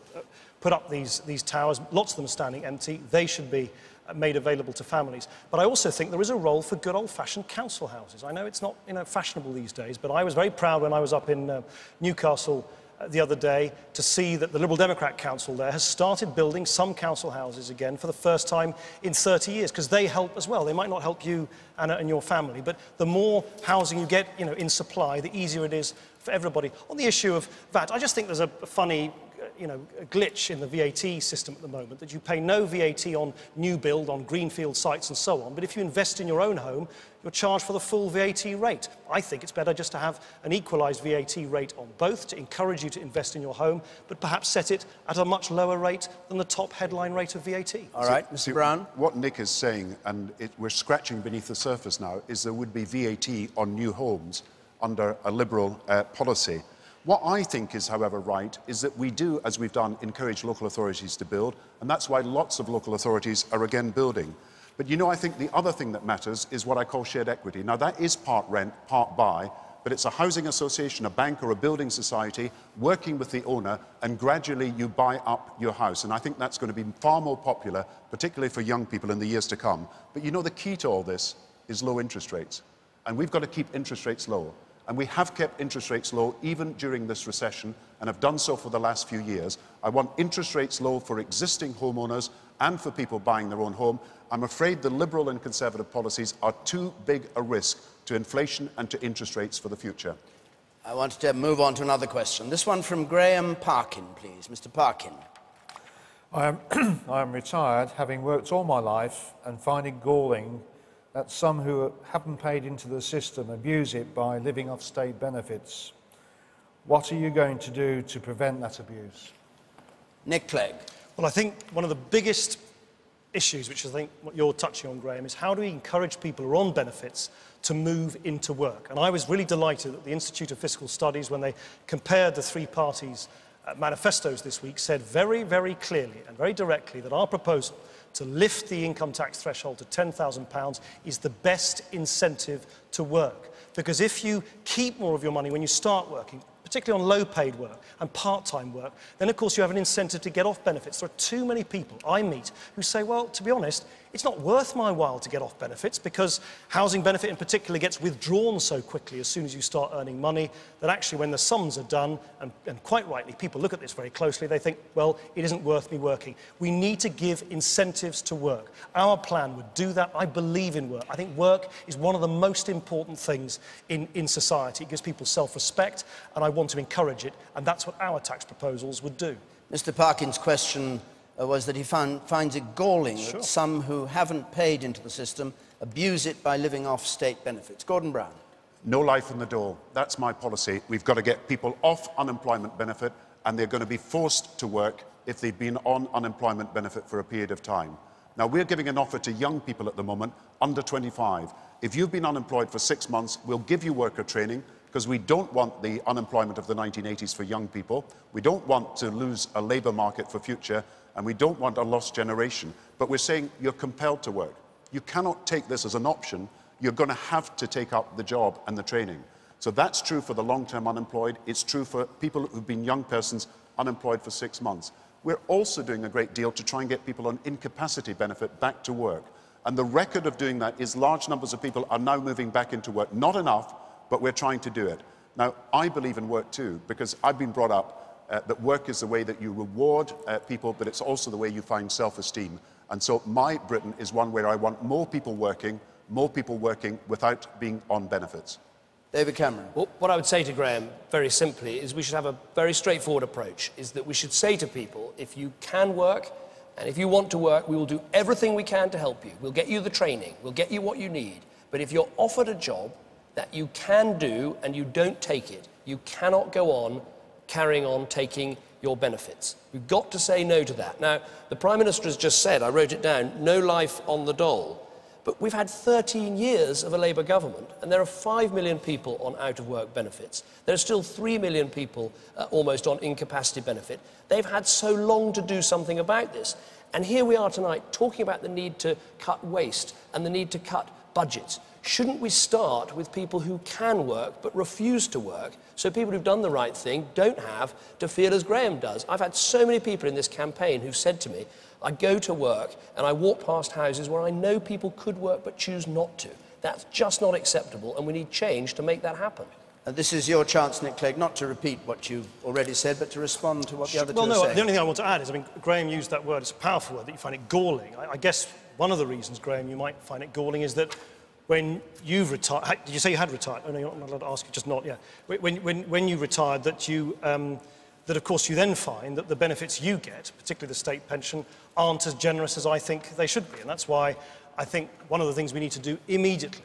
put up these towers. Lots of them are standing empty. They should be made available to families. But I also think there is a role for good old-fashioned council houses. I know it's not fashionable these days, but I was very proud when I was up in Newcastle the other day to see that the Liberal Democrat Council there has started building some council houses again for the first time in 30 years, because they help as well. They might not help you, Anna, and your family, but the more housing you get in supply, the easier it is for everybody. On the issue of VAT, I just think there's a funny a glitch in the VAT system at the moment, that you pay no VAT on new build, on greenfield sites and so on, but if you invest in your own home, you're charged for the full VAT rate. I think it's better just to have an equalised VAT rate on both to encourage you to invest in your home, but perhaps set it at a much lower rate than the top headline rate of VAT. All right, Mr. Brown? What Nick is saying, and we're scratching beneath the surface now, is there would be VAT on new homes under a Liberal policy. What I think is, however, right, is that we do, as we've done, encourage local authorities to build, and that's why lots of local authorities are again building. But I think the other thing that matters is what I call shared equity. Now, that is part rent, part buy, but it's a housing association, a bank or a building society working with the owner, and gradually you buy up your house. And I think that's going to be far more popular, particularly for young people in the years to come. But the key to all this is low interest rates. And we've got to keep interest rates low. And we have kept interest rates low even during this recession, and have done so for the last few years. I want interest rates low for existing homeowners and for people buying their own home. I'm afraid the Liberal and Conservative policies are too big a risk to inflation and to interest rates for the future. I wanted to move on to another question. This one from Graham Parkin, please. Mr. Parkin. I am retired, having worked all my life and finding galling that some who haven't paid into the system abuse it by living off state benefits. What are you going to do to prevent that abuse? Nick Clegg. Well, I think one of the biggest issues, which I think what you're touching on, Graham, is how do we encourage people who are on benefits to move into work? And I was really delighted that the Institute of Fiscal Studies, when they compared the three parties' manifestos this week, said very, very clearly and very directly that our proposal to lift the income tax threshold to £10,000 is the best incentive to work. Because if you keep more of your money when you start working, particularly on low-paid work and part-time work, then, of course, you have an incentive to get off benefits. There are too many people I meet who say, well, to be honest, it's not worth my while to get off benefits because housing benefit in particular gets withdrawn so quickly as soon as you start earning money that actually when the sums are done, and quite rightly, people look at this very closely, they think, well, it isn't worth me working. We need to give incentives to work. Our plan would do that. I believe in work. I think work is one of the most important things in society. It gives people self-respect, and I want to encourage it, and that's what our tax proposals would do. Mr. Parkin's question was that he finds it galling that some who haven't paid into the system abuse it by living off state benefits. Gordon Brown. No life in the door. That's my policy. We've got to get people off unemployment benefit, and they're going to be forced to work if they've been on unemployment benefit for a period of time. Now, we're giving an offer to young people at the moment, under 25. If you've been unemployed for 6 months, we'll give you worker training, because we don't want the unemployment of the 1980s for young people. We don't want to lose a labour market for future, and we don't want a lost generation. But we're saying you're compelled to work. You cannot take this as an option. You're going to have to take up the job and the training. So that's true for the long-term unemployed. It's true for people who've been young persons unemployed for 6 months. We're also doing a great deal to try and get people on incapacity benefit back to work. And the record of doing that is large numbers of people are now moving back into work. Not enough, but we're trying to do it. Now, I believe in work too, because I've been brought up that work is the way that you reward people, but it's also the way you find self-esteem. And so my Britain is one where I want more people working without being on benefits. David Cameron. Well, what I would say to Graham, very simply, is we should have a very straightforward approach, is that we should say to people, if you can work, and if you want to work, we will do everything we can to help you. We'll get you the training, we'll get you what you need. But if you're offered a job that you can do and you don't take it, you cannot go on carrying on taking your benefits. We've got to say no to that. Now, the Prime Minister has just said, I wrote it down, no life on the dole. But we've had 13 years of a Labour government, and there are 5 million people on out-of-work benefits. There are still 3 million people almost on incapacity benefit. They've had so long to do something about this. And here we are tonight talking about the need to cut waste and the need to cut budgets. Shouldn't we start with people who can work but refuse to work, so people who've done the right thing don't have to feel as Graham does? I've had so many people in this campaign who've said to me, I go to work and I walk past houses where I know people could work but choose not to. That's just not acceptable, and we need change to make that happen. This is your chance, Nick Clegg, not to repeat what you've already said, but to respond to what the other two are saying. The only thing I want to add is, I mean, Graham used that word, it's a powerful word, that you find it galling. I guess one of the reasons, Graham, you might find it galling is that when you've retired, did you say you had retired? Oh no, you're not allowed to ask, you just not, yeah. When you retired, that you, that of course you then find that the benefits you get, particularly the state pension, aren't as generous as I think they should be. And that's why I think one of the things we need to do immediately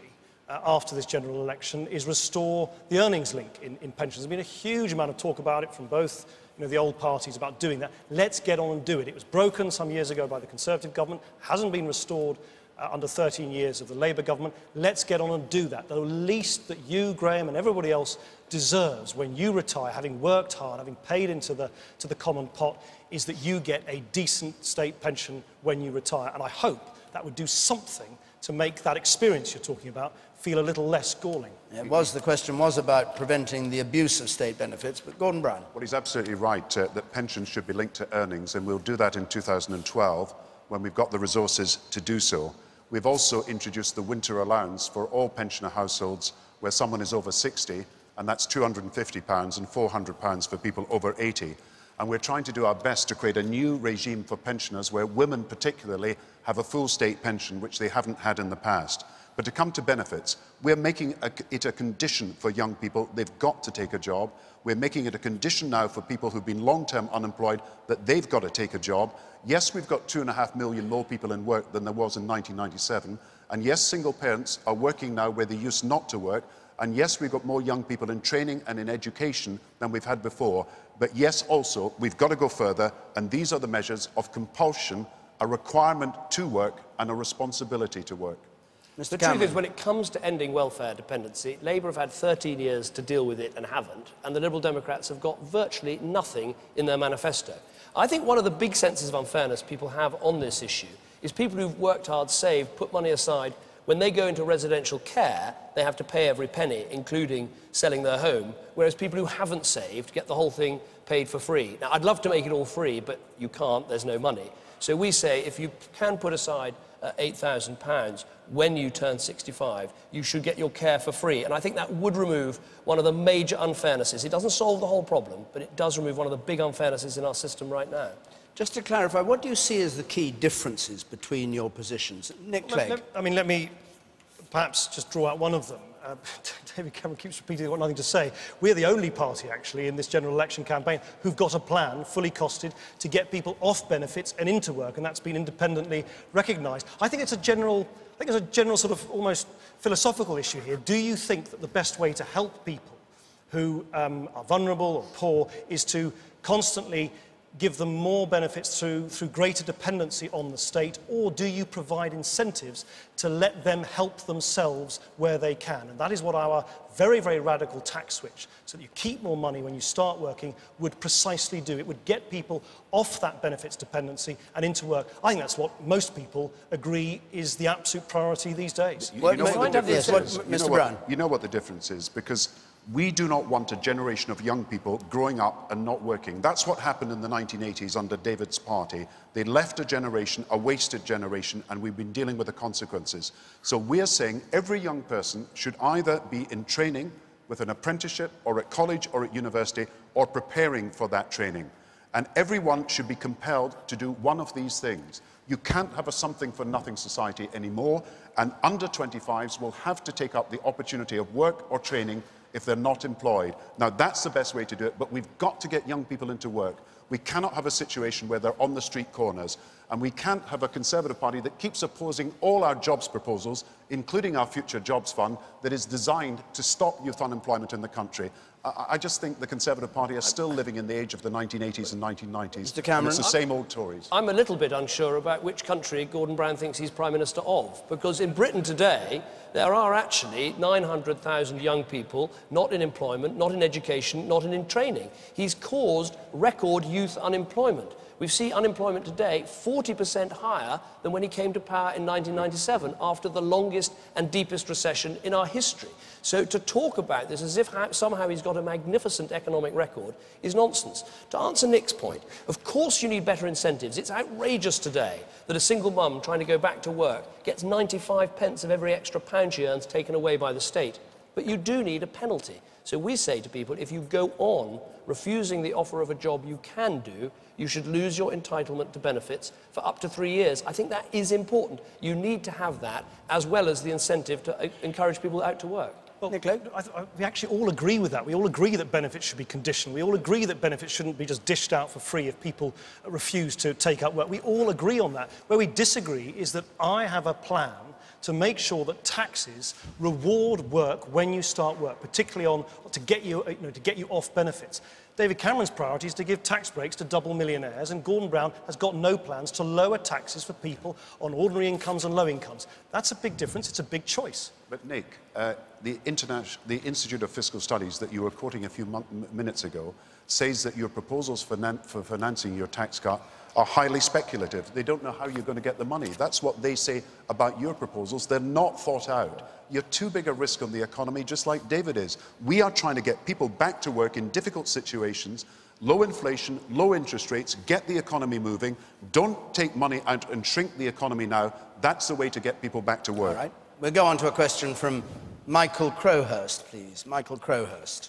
after this general election is restore the earnings link in pensions. There's been a huge amount of talk about it from both the old parties about doing that. Let's get on and do it. It was broken some years ago by the Conservative government, hasn't been restored under 13 years of the Labour government. Let's get on and do that. The least that you, Graham, and everybody else deserves when you retire, having worked hard, having paid into the common pot, is that you get a decent state pension when you retire. And I hope that would do something to make that experience you're talking about feel a little less galling. The question was about preventing the abuse of state benefits, but Gordon Brown. Well, he's absolutely right that pensions should be linked to earnings, and we'll do that in 2012 when we've got the resources to do so. We've also introduced the winter allowance for all pensioner households where someone is over 60, and that's £250 and £400 for people over 80. And we're trying to do our best to create a new regime for pensioners where women particularly have a full state pension, which they haven't had in the past. But to come to benefits, we're making it a condition for young people. They've got to take a job. We're making it a condition now for people who've been long-term unemployed that they've got to take a job. Yes, we've got 2.5 million more people in work than there was in 1997. And yes, single parents are working now where they used not to work. And yes, we've got more young people in training and in education than we've had before. But yes, also, we've got to go further. And these are the measures of compulsion, a requirement to work and a responsibility to work. The truth is, when it comes to ending welfare dependency, Labour have had 13 years to deal with it and haven't, and the Liberal Democrats have got virtually nothing in their manifesto. I think one of the big senses of unfairness people have on this issue is people who've worked hard, saved, put money aside. When they go into residential care, they have to pay every penny, including selling their home, whereas people who haven't saved get the whole thing paid for free. Now, I'd love to make it all free, but you can't, there's no money. So we say if you can put aside £8,000 when you turn 65, you should get your care for free. And I think that would remove one of the major unfairnesses. It doesn't solve the whole problem, but it does remove one of the big unfairnesses in our system right now. Just to clarify, what do you see as the key differences between your positions? Nick Clegg. Let me perhaps just draw out one of them. David Cameron keeps repeating, I've got nothing to say. We're the only party, actually, in this general election campaign who've got a plan, fully costed, to get people off benefits and into work, and that's been independently recognised. I think it's a general sort of almost philosophical issue here. Do you think that the best way to help people who are vulnerable or poor is to constantly give them more benefits through greater dependency on the state, or do you provide incentives to let them help themselves where they can? And that is what our very, very radical tax switch, so that you keep more money when you start working, would precisely do. It would get people off that benefits dependency and into work. I think that's what most people agree is the absolute priority these days. You know what the difference is? Mr. Brown. You know what the difference is, because we do not want a generation of young people growing up and not working. That's what happened in the 1980s under David's party. They left a generation, a wasted generation, and we've been dealing with the consequences. So we're saying every young person should either be in training with an apprenticeship or at college or at university or preparing for that training. And everyone should be compelled to do one of these things. You can't have a something-for-nothing society anymore, and under 25s will have to take up the opportunity of work or training if they're not employed. Now, that's the best way to do it, but we've got to get young people into work. We cannot have a situation where they're on the street corners, and we can't have a Conservative Party that keeps opposing all our jobs proposals, including our Future Jobs Fund, that is designed to stop youth unemployment in the country. I just think the Conservative Party are still living in the age of the 1980s and 1990s. Mr. Cameron, it's the same old Tories. I'm a little bit unsure about which country Gordon Brown thinks he's Prime Minister of, because in Britain today, there are actually 900,000 young people not in employment, not in education, not in training. He's caused record youth unemployment. We see unemployment today 40% higher than when he came to power in 1997, after the longest and deepest recession in our history. So to talk about this as if somehow he's got a magnificent economic record is nonsense. To answer Nick's point, of course you need better incentives. It's outrageous today that a single mum trying to go back to work gets 95 pence of every extra pound she earns taken away by the state. But you do need a penalty. So we say to people, if you go on refusing the offer of a job you can do, you should lose your entitlement to benefits for up to 3 years. I think that is important. You need to have that, as well as the incentive to encourage people out to work. Well, we actually all agree with that. We all agree that benefits should be conditional. We all agree that benefits shouldn't be just dished out for free if people refuse to take up work. We all agree on that. Where we disagree is that I have a plan to make sure that taxes reward work when you start work, particularly to get you off benefits. David Cameron's priority is to give tax breaks to double millionaires, and Gordon Brown has got no plans to lower taxes for people on ordinary incomes and low incomes. That's a big difference. It's a big choice. But Nick, the Institute of Fiscal Studies that you were quoting a few minutes ago says that your proposals for financing your tax cut are highly speculative. They don't know how you're going to get the money. That's what they say about your proposals. They're not thought out. You're too big a risk on the economy, just like David is. We are trying to get people back to work in difficult situations, low inflation, low interest rates, get the economy moving. Don't take money out and shrink the economy now. That's the way to get people back to work. All right. We'll go on to a question from Michael Crowhurst, please. Michael Crowhurst.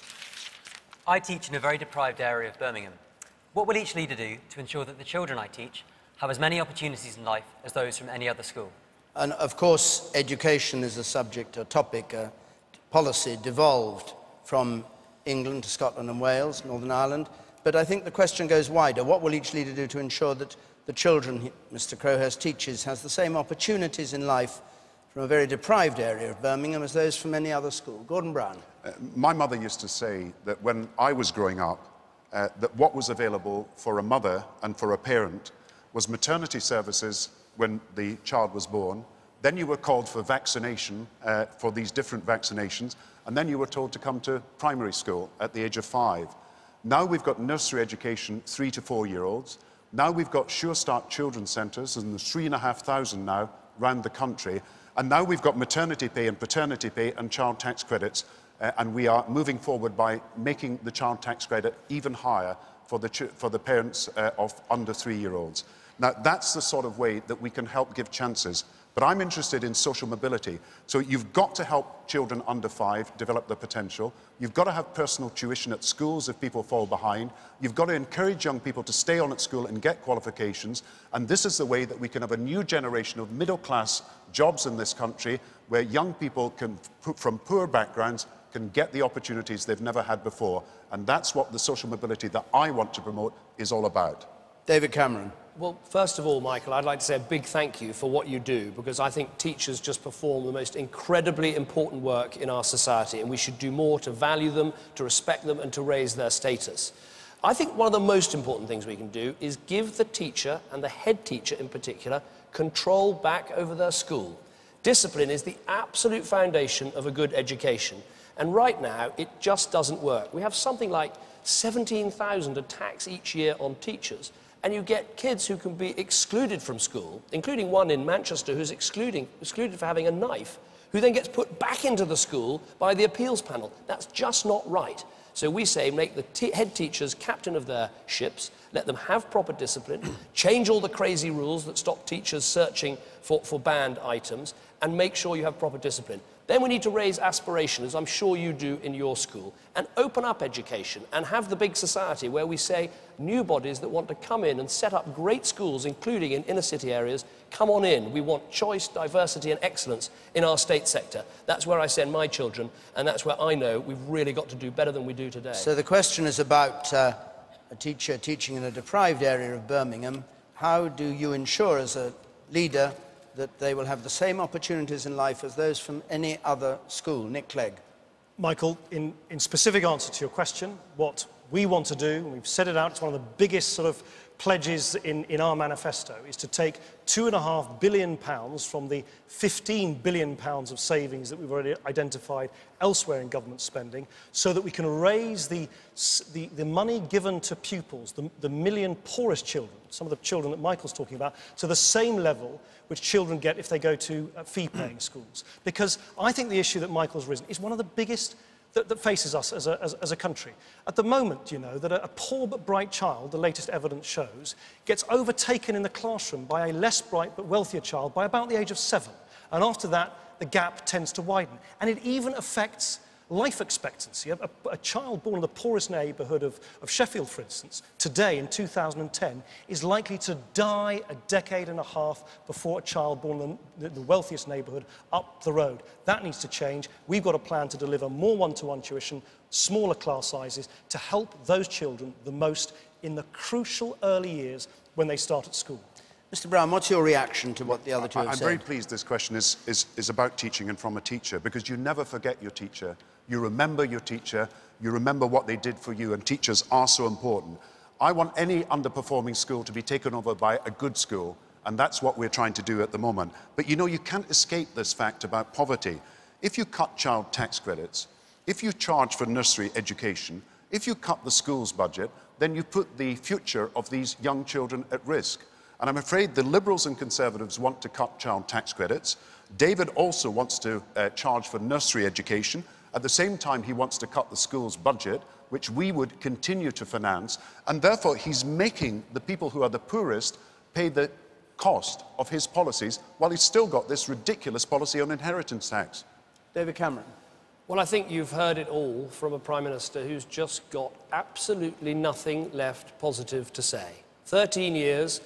I teach in a very deprived area of Birmingham. What will each leader do to ensure that the children I teach have as many opportunities in life as those from any other school? And of course, education is a subject, a topic, a policy devolved from England to Scotland and Wales, Northern Ireland. But I think the question goes wider. What will each leader do to ensure that the children Mr. Crowhurst teaches has the same opportunities in life from a very deprived area of Birmingham as those from any other school? Gordon Brown. My mother used to say that when I was growing up, that what was available for a mother and for a parent was maternity services when the child was born. Then you were called for vaccination, for these different vaccinations, and then you were told to come to primary school at the age of 5. Now we've got nursery education, 3 to 4-year-olds. Now we've got Sure Start children's centres, and there's 3,500 now around the country. And now we've got maternity pay and paternity pay and child tax credits. And we are moving forward by making the child tax credit even higher for the parents of under 3-year-olds. Now, that's the sort of way that we can help give chances. But I'm interested in social mobility. So you've got to help children under 5 develop their potential. You've got to have personal tuition at schools if people fall behind. You've got to encourage young people to stay on at school and get qualifications. And this is the way that we can have a new generation of middle-class jobs in this country where young people from poor backgrounds can get the opportunities they've never had before. And that's what the social mobility that I want to promote is all about. David Cameron. Well, first of all, Michael, I'd like to say a big thank you for what you do, because I think teachers just perform the most incredibly important work in our society, and we should do more to value them, to respect them, and to raise their status. I think one of the most important things we can do is give the teacher, and the head teacher in particular, control back over their school. Discipline is the absolute foundation of a good education. And right now, it just doesn't work. We have something like 17,000 attacks each year on teachers, and you get kids who can be excluded from school, including one in Manchester who's excluded for having a knife, who then gets put back into the school by the appeals panel. That's just not right. So we say make the head teachers captain of their ships, let them have proper discipline, change all the crazy rules that stop teachers searching for banned items, and make sure you have proper discipline. Then we need to raise aspiration, as I'm sure you do in your school, and open up education and have the big society where we say new bodies that want to come in and set up great schools, including in inner city areas, come on in. We want choice, diversity and excellence in our state sector. That's where I send my children, and that's where I know we've really got to do better than we do today. So the question is about a teacher teaching in a deprived area of Birmingham. How do you ensure as a leader that they will have the same opportunities in life as those from any other school? Nick Clegg. Michael, in specific answer to your question, what we want to do, and we've set it out, it's one of the biggest sort of pledges in our manifesto, is to take £2.5 billion from the £15 billion of savings that we've already identified elsewhere in government spending, so that we can raise the money given to pupils, the million poorest children, some of the children that Michael's talking about, to the same level which children get if they go to fee-paying schools. Because I think the issue that Michael's risen is one of the biggest that faces us as a country. At the moment, you know, that a poor but bright child, the latest evidence shows, gets overtaken in the classroom by a less bright but wealthier child by about the age of 7. And after that, the gap tends to widen. And it even affects life expectancy. A child born in the poorest neighbourhood of Sheffield, for instance, today in 2010, is likely to die a decade and a half before a child born in the wealthiest neighbourhood up the road. That needs to change. We've got a plan to deliver more one-to-one tuition, smaller class sizes, to help those children the most in the crucial early years when they start at school. Mr. Brown, what's your reaction to what the other two have said? I'm very pleased this question is about teaching and from a teacher, because you never forget your teacher. You remember your teacher, you remember what they did for you, and teachers are so important. I want any underperforming school to be taken over by a good school, and that's what we're trying to do at the moment. But you know, you can't escape this fact about poverty. If you cut child tax credits, if you charge for nursery education, if you cut the school's budget, then you put the future of these young children at risk. And I'm afraid the Liberals and Conservatives want to cut child tax credits. David also wants to charge for nursery education. At the same time, he wants to cut the school's budget, which we would continue to finance. And therefore, he's making the people who are the poorest pay the cost of his policies, while he's still got this ridiculous policy on inheritance tax. David Cameron. Well, I think you've heard it all from a Prime Minister who's just got absolutely nothing left positive to say. 13 years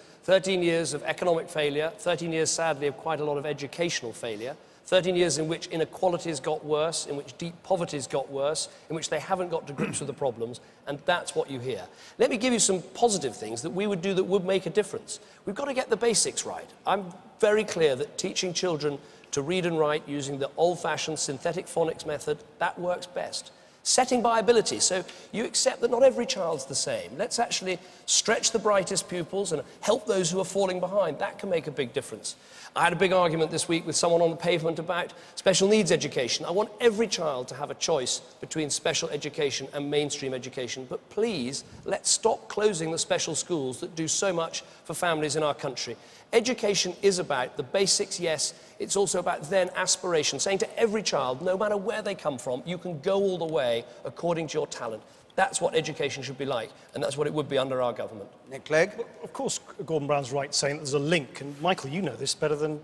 of economic failure, 13 years, sadly, of quite a lot of educational failure, 13 years in which inequalities got worse, in which deep poverties got worse, in which they haven't got to grips with the problems, and that's what you hear. Let me give you some positive things that we would do that would make a difference. We've got to get the basics right. I'm very clear that teaching children to read and write using the old-fashioned synthetic phonics method, that works best. Setting by ability, so you accept that not every child's the same. Let's actually stretch the brightest pupils and help those who are falling behind. That can make a big difference. I had a big argument this week with someone on the pavement about special needs education. I want every child to have a choice between special education and mainstream education, but please, let's stop closing the special schools that do so much for families in our country. Education is about the basics, yes. It's also about then aspiration, saying to every child, no matter where they come from, you can go all the way according to your talent. That's what education should be like, and that's what it would be under our government. Nick Clegg? Well, of course, Gordon Brown's right saying that there's a link, and Michael, you know this better than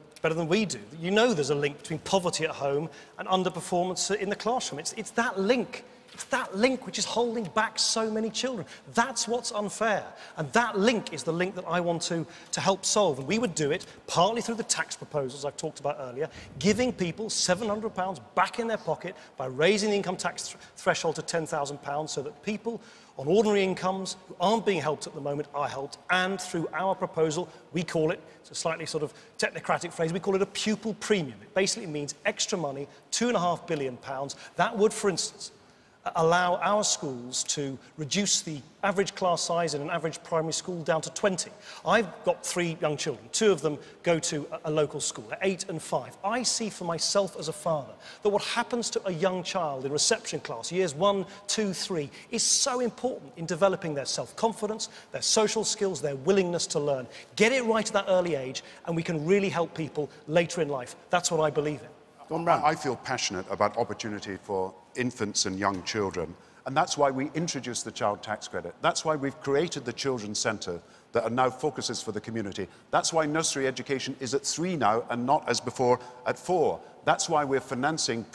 we do. You know there's a link between poverty at home and underperformance in the classroom. It's that link. It's that link which is holding back so many children. That's what's unfair. And that link is the link that I want to help solve. And we would do it partly through the tax proposals I've talked about earlier, giving people £700 back in their pocket by raising the income tax threshold to £10,000 so that people on ordinary incomes who aren't being helped at the moment are helped. And through our proposal, we call it, it's a slightly sort of technocratic phrase, we call it a pupil premium. It basically means extra money, £2.5 billion. That would, for instance, allow our schools to reduce the average class size in an average primary school down to 20. I've got 3 young children. 2 of them go to a local school, they're 8 and 5. I see for myself as a father that what happens to a young child in reception class, years 1, 2, 3, is so important in developing their self-confidence, their social skills, their willingness to learn. Get it right at that early age, and we can really help people later in life. That's what I believe in. I feel passionate about opportunity for infants and young children, and that's why we introduced the child tax credit. That's why we've created the Children's Centre that are now focuses for the community. That's why nursery education is at 3 now and not as before at 4. That's why we're financing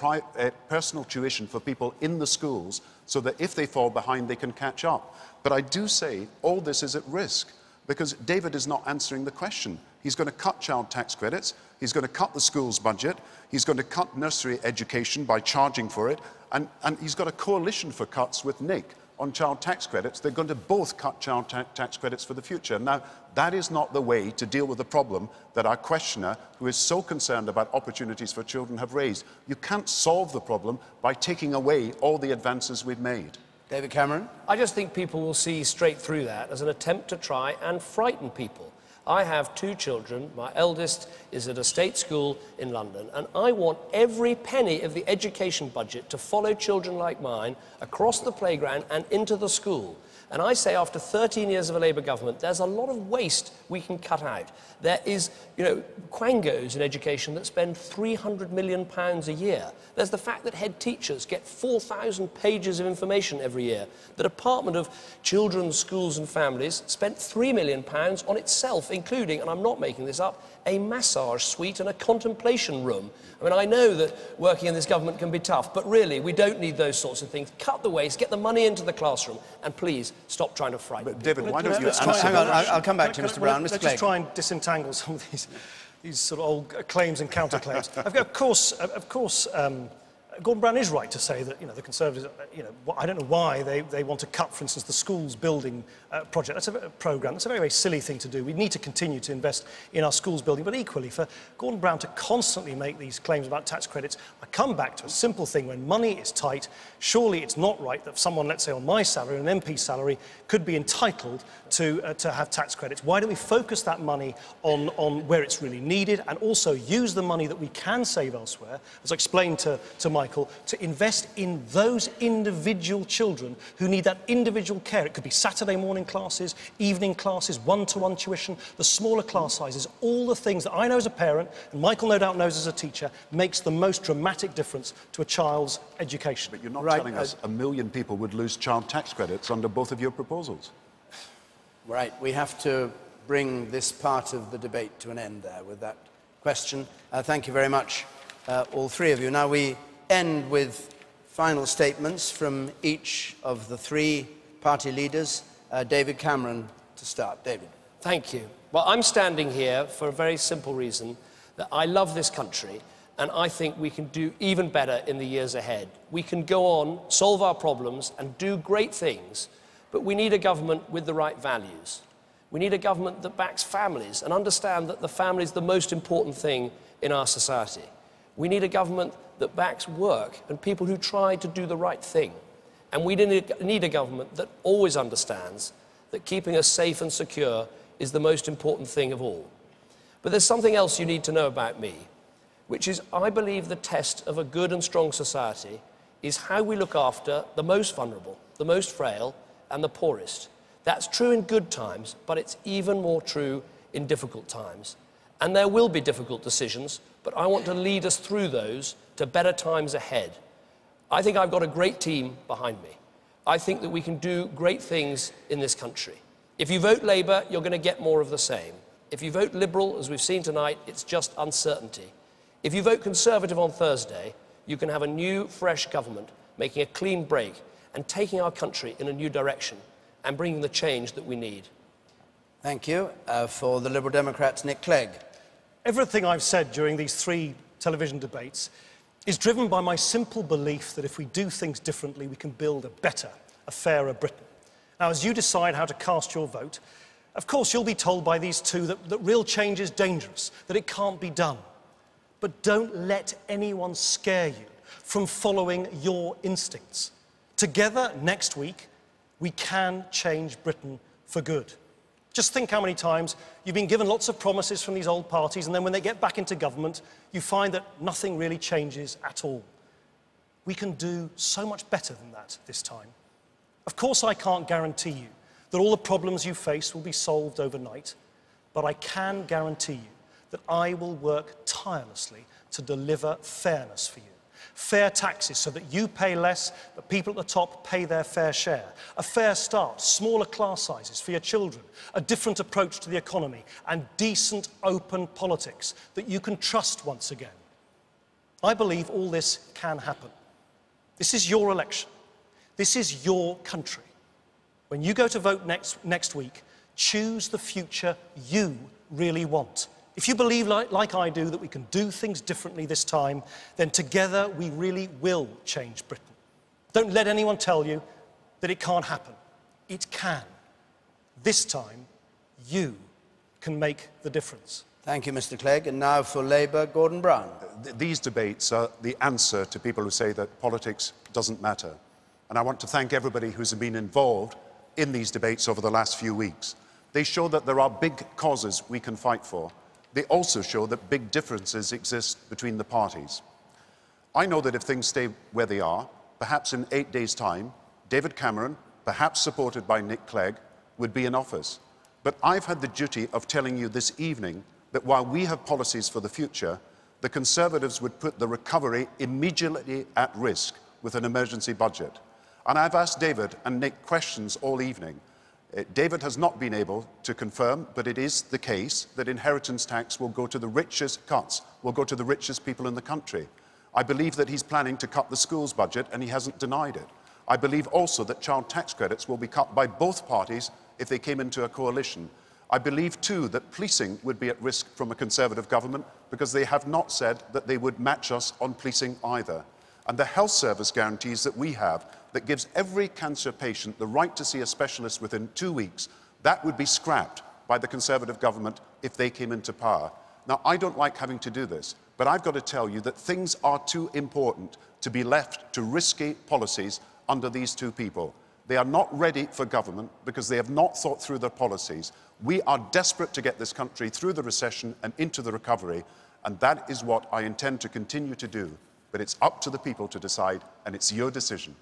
personal tuition for people in the schools so that if they fall behind, they can catch up. But I do say all this is at risk, because David is not answering the question. He's going to cut child tax credits, he's going to cut the school's budget, he's going to cut nursery education by charging for it, and he's got a coalition for cuts with Nick on child tax credits. They're going to both cut child tax credits for the future. Now, that is not the way to deal with the problem that our questioner, who is so concerned about opportunities for children, have raised. You can't solve the problem by taking away all the advances we've made. David Cameron? I just think people will see straight through that as an attempt to try and frighten people. I have 2 children. My eldest is at a state school in London, and I want every penny of the education budget to follow children like mine across the playground and into the school. And I say after 13 years of a Labour government, there's a lot of waste we can cut out. There is, quangos in education that spend £300 million a year. There's the fact that head teachers get 4,000 pages of information every year. The Department of Children's Schools and Families spent £3 million on itself, including, and I'm not making this up, a massage suite and a contemplation room. I mean, I know that working in this government can be tough, but really, we don't need those sorts of things. Cut the waste, get the money into the classroom, and please stop trying to frighten people. David, why don't you answer? Hang on, I'll come back to Mr. Brown. Mr. Let's just try and disentangle some of these sort of old claims and counterclaims. Of course, Gordon Brown is right to say that, the Conservatives, I don't know why they want to cut, for instance, the schools building project. That's a programme. That's a very, very silly thing to do. We need to continue to invest in our schools building, but equally, for Gordon Brown to constantly make these claims about tax credits, I come back to a simple thing. When money is tight, surely it's not right that someone, let's say on my salary, an MP's salary, could be entitled to have tax credits. Why don't we focus that money on where it's really needed, and also use the money that we can save elsewhere, as I explained to Michael, to invest in those individual children who need that individual care. It could be Saturday morning classes, evening classes, one-to-one tuition, the smaller class sizes, all the things that I know as a parent, and Michael no doubt knows as a teacher, makes the most dramatic difference to a child's education. But you're not telling us 1 million people would lose child tax credits under both of your proposals. Right, we have to bring this part of the debate to an end there with that question. Thank you very much, all 3 of you. Now we end with final statements from each of the 3 party leaders. David Cameron to start. David. Thank you. Well, I'm standing here for a very simple reason, that I love this country, and I think we can do even better in the years ahead. We can go on, solve our problems, and do great things, but we need a government with the right values. We need a government that backs families and understands that the family is the most important thing in our society. We need a government that backs work and people who try to do the right thing. And we need a government that always understands that keeping us safe and secure is the most important thing of all. But there's something else you need to know about me, which is I believe the test of a good and strong society is how we look after the most vulnerable, the most frail, and the poorest. That's true in good times, but it's even more true in difficult times. And there will be difficult decisions, but I want to lead us through those to better times ahead. I think I've got a great team behind me. I think that we can do great things in this country. If you vote Labour, you're going to get more of the same. If you vote Liberal, as we've seen tonight, it's just uncertainty. If you vote Conservative on Thursday, you can have a new, fresh government making a clean break and taking our country in a new direction and bringing the change that we need. Thank you. For the Liberal Democrats, Nick Clegg. Everything I've said during these 3 television debates is driven by my simple belief that if we do things differently, we can build a better, a fairer Britain. Now, as you decide how to cast your vote, of course you'll be told by these 2 that real change is dangerous, that it can't be done. But don't let anyone scare you from following your instincts. Together, next week, we can change Britain for good. Just think how many times you've been given lots of promises from these old parties, and then when they get back into government, you find that nothing really changes at all. We can do so much better than that this time. Of course, I can't guarantee you that all the problems you face will be solved overnight, but I can guarantee you that I will work tirelessly to deliver fairness for you. Fair taxes so that you pay less, but people at the top pay their fair share. A fair start, smaller class sizes for your children, a different approach to the economy, and decent, open politics that you can trust once again. I believe all this can happen. This is your election. This is your country. When you go to vote next week, choose the future you really want. If you believe, like I do, that we can do things differently this time, then together we really will change Britain. Don't let anyone tell you that it can't happen. It can. This time, you can make the difference. Thank you, Mr. Clegg. And now for Labour, Gordon Brown. These debates are the answer to people who say that politics doesn't matter. And I want to thank everybody who's been involved in these debates over the last few weeks. They show that there are big causes we can fight for. They also show that big differences exist between the parties. I know that if things stay where they are, perhaps in 8 days' time, David Cameron, perhaps supported by Nick Clegg, would be in office. But I've had the duty of telling you this evening that while we have policies for the future, the Conservatives would put the recovery immediately at risk with an emergency budget. And I've asked David and Nick questions all evening. David has not been able to confirm, but it is the case that inheritance tax will go to the richest will go to the richest people in the country. I believe that he's planning to cut the schools budget, and he hasn't denied it. I believe also that child tax credits will be cut by both parties if they came into a coalition. I believe too that policing would be at risk from a Conservative government because they have not said that they would match us on policing either. And the health service guarantees that we have that gives every cancer patient the right to see a specialist within 2 weeks, that would be scrapped by the Conservative government if they came into power. Now, I don't like having to do this, but I've got to tell you that things are too important to be left to risky policies under these two people. They are not ready for government because they have not thought through their policies. We are desperate to get this country through the recession and into the recovery, and that is what I intend to continue to do. But it's up to the people to decide, and it's your decision.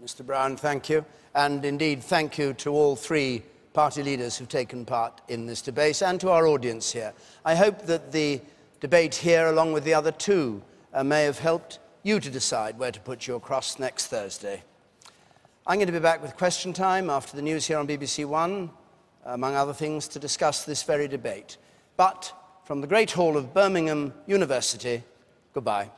Mr. Brown, thank you. And indeed, thank you to all three party leaders who've taken part in this debate and to our audience here. I hope that the debate here, along with the other two, may have helped you to decide where to put your cross next Thursday. I'm going to be back with Question Time after the news here on BBC One, among other things, to discuss this very debate. But from the Great Hall of Birmingham University, goodbye.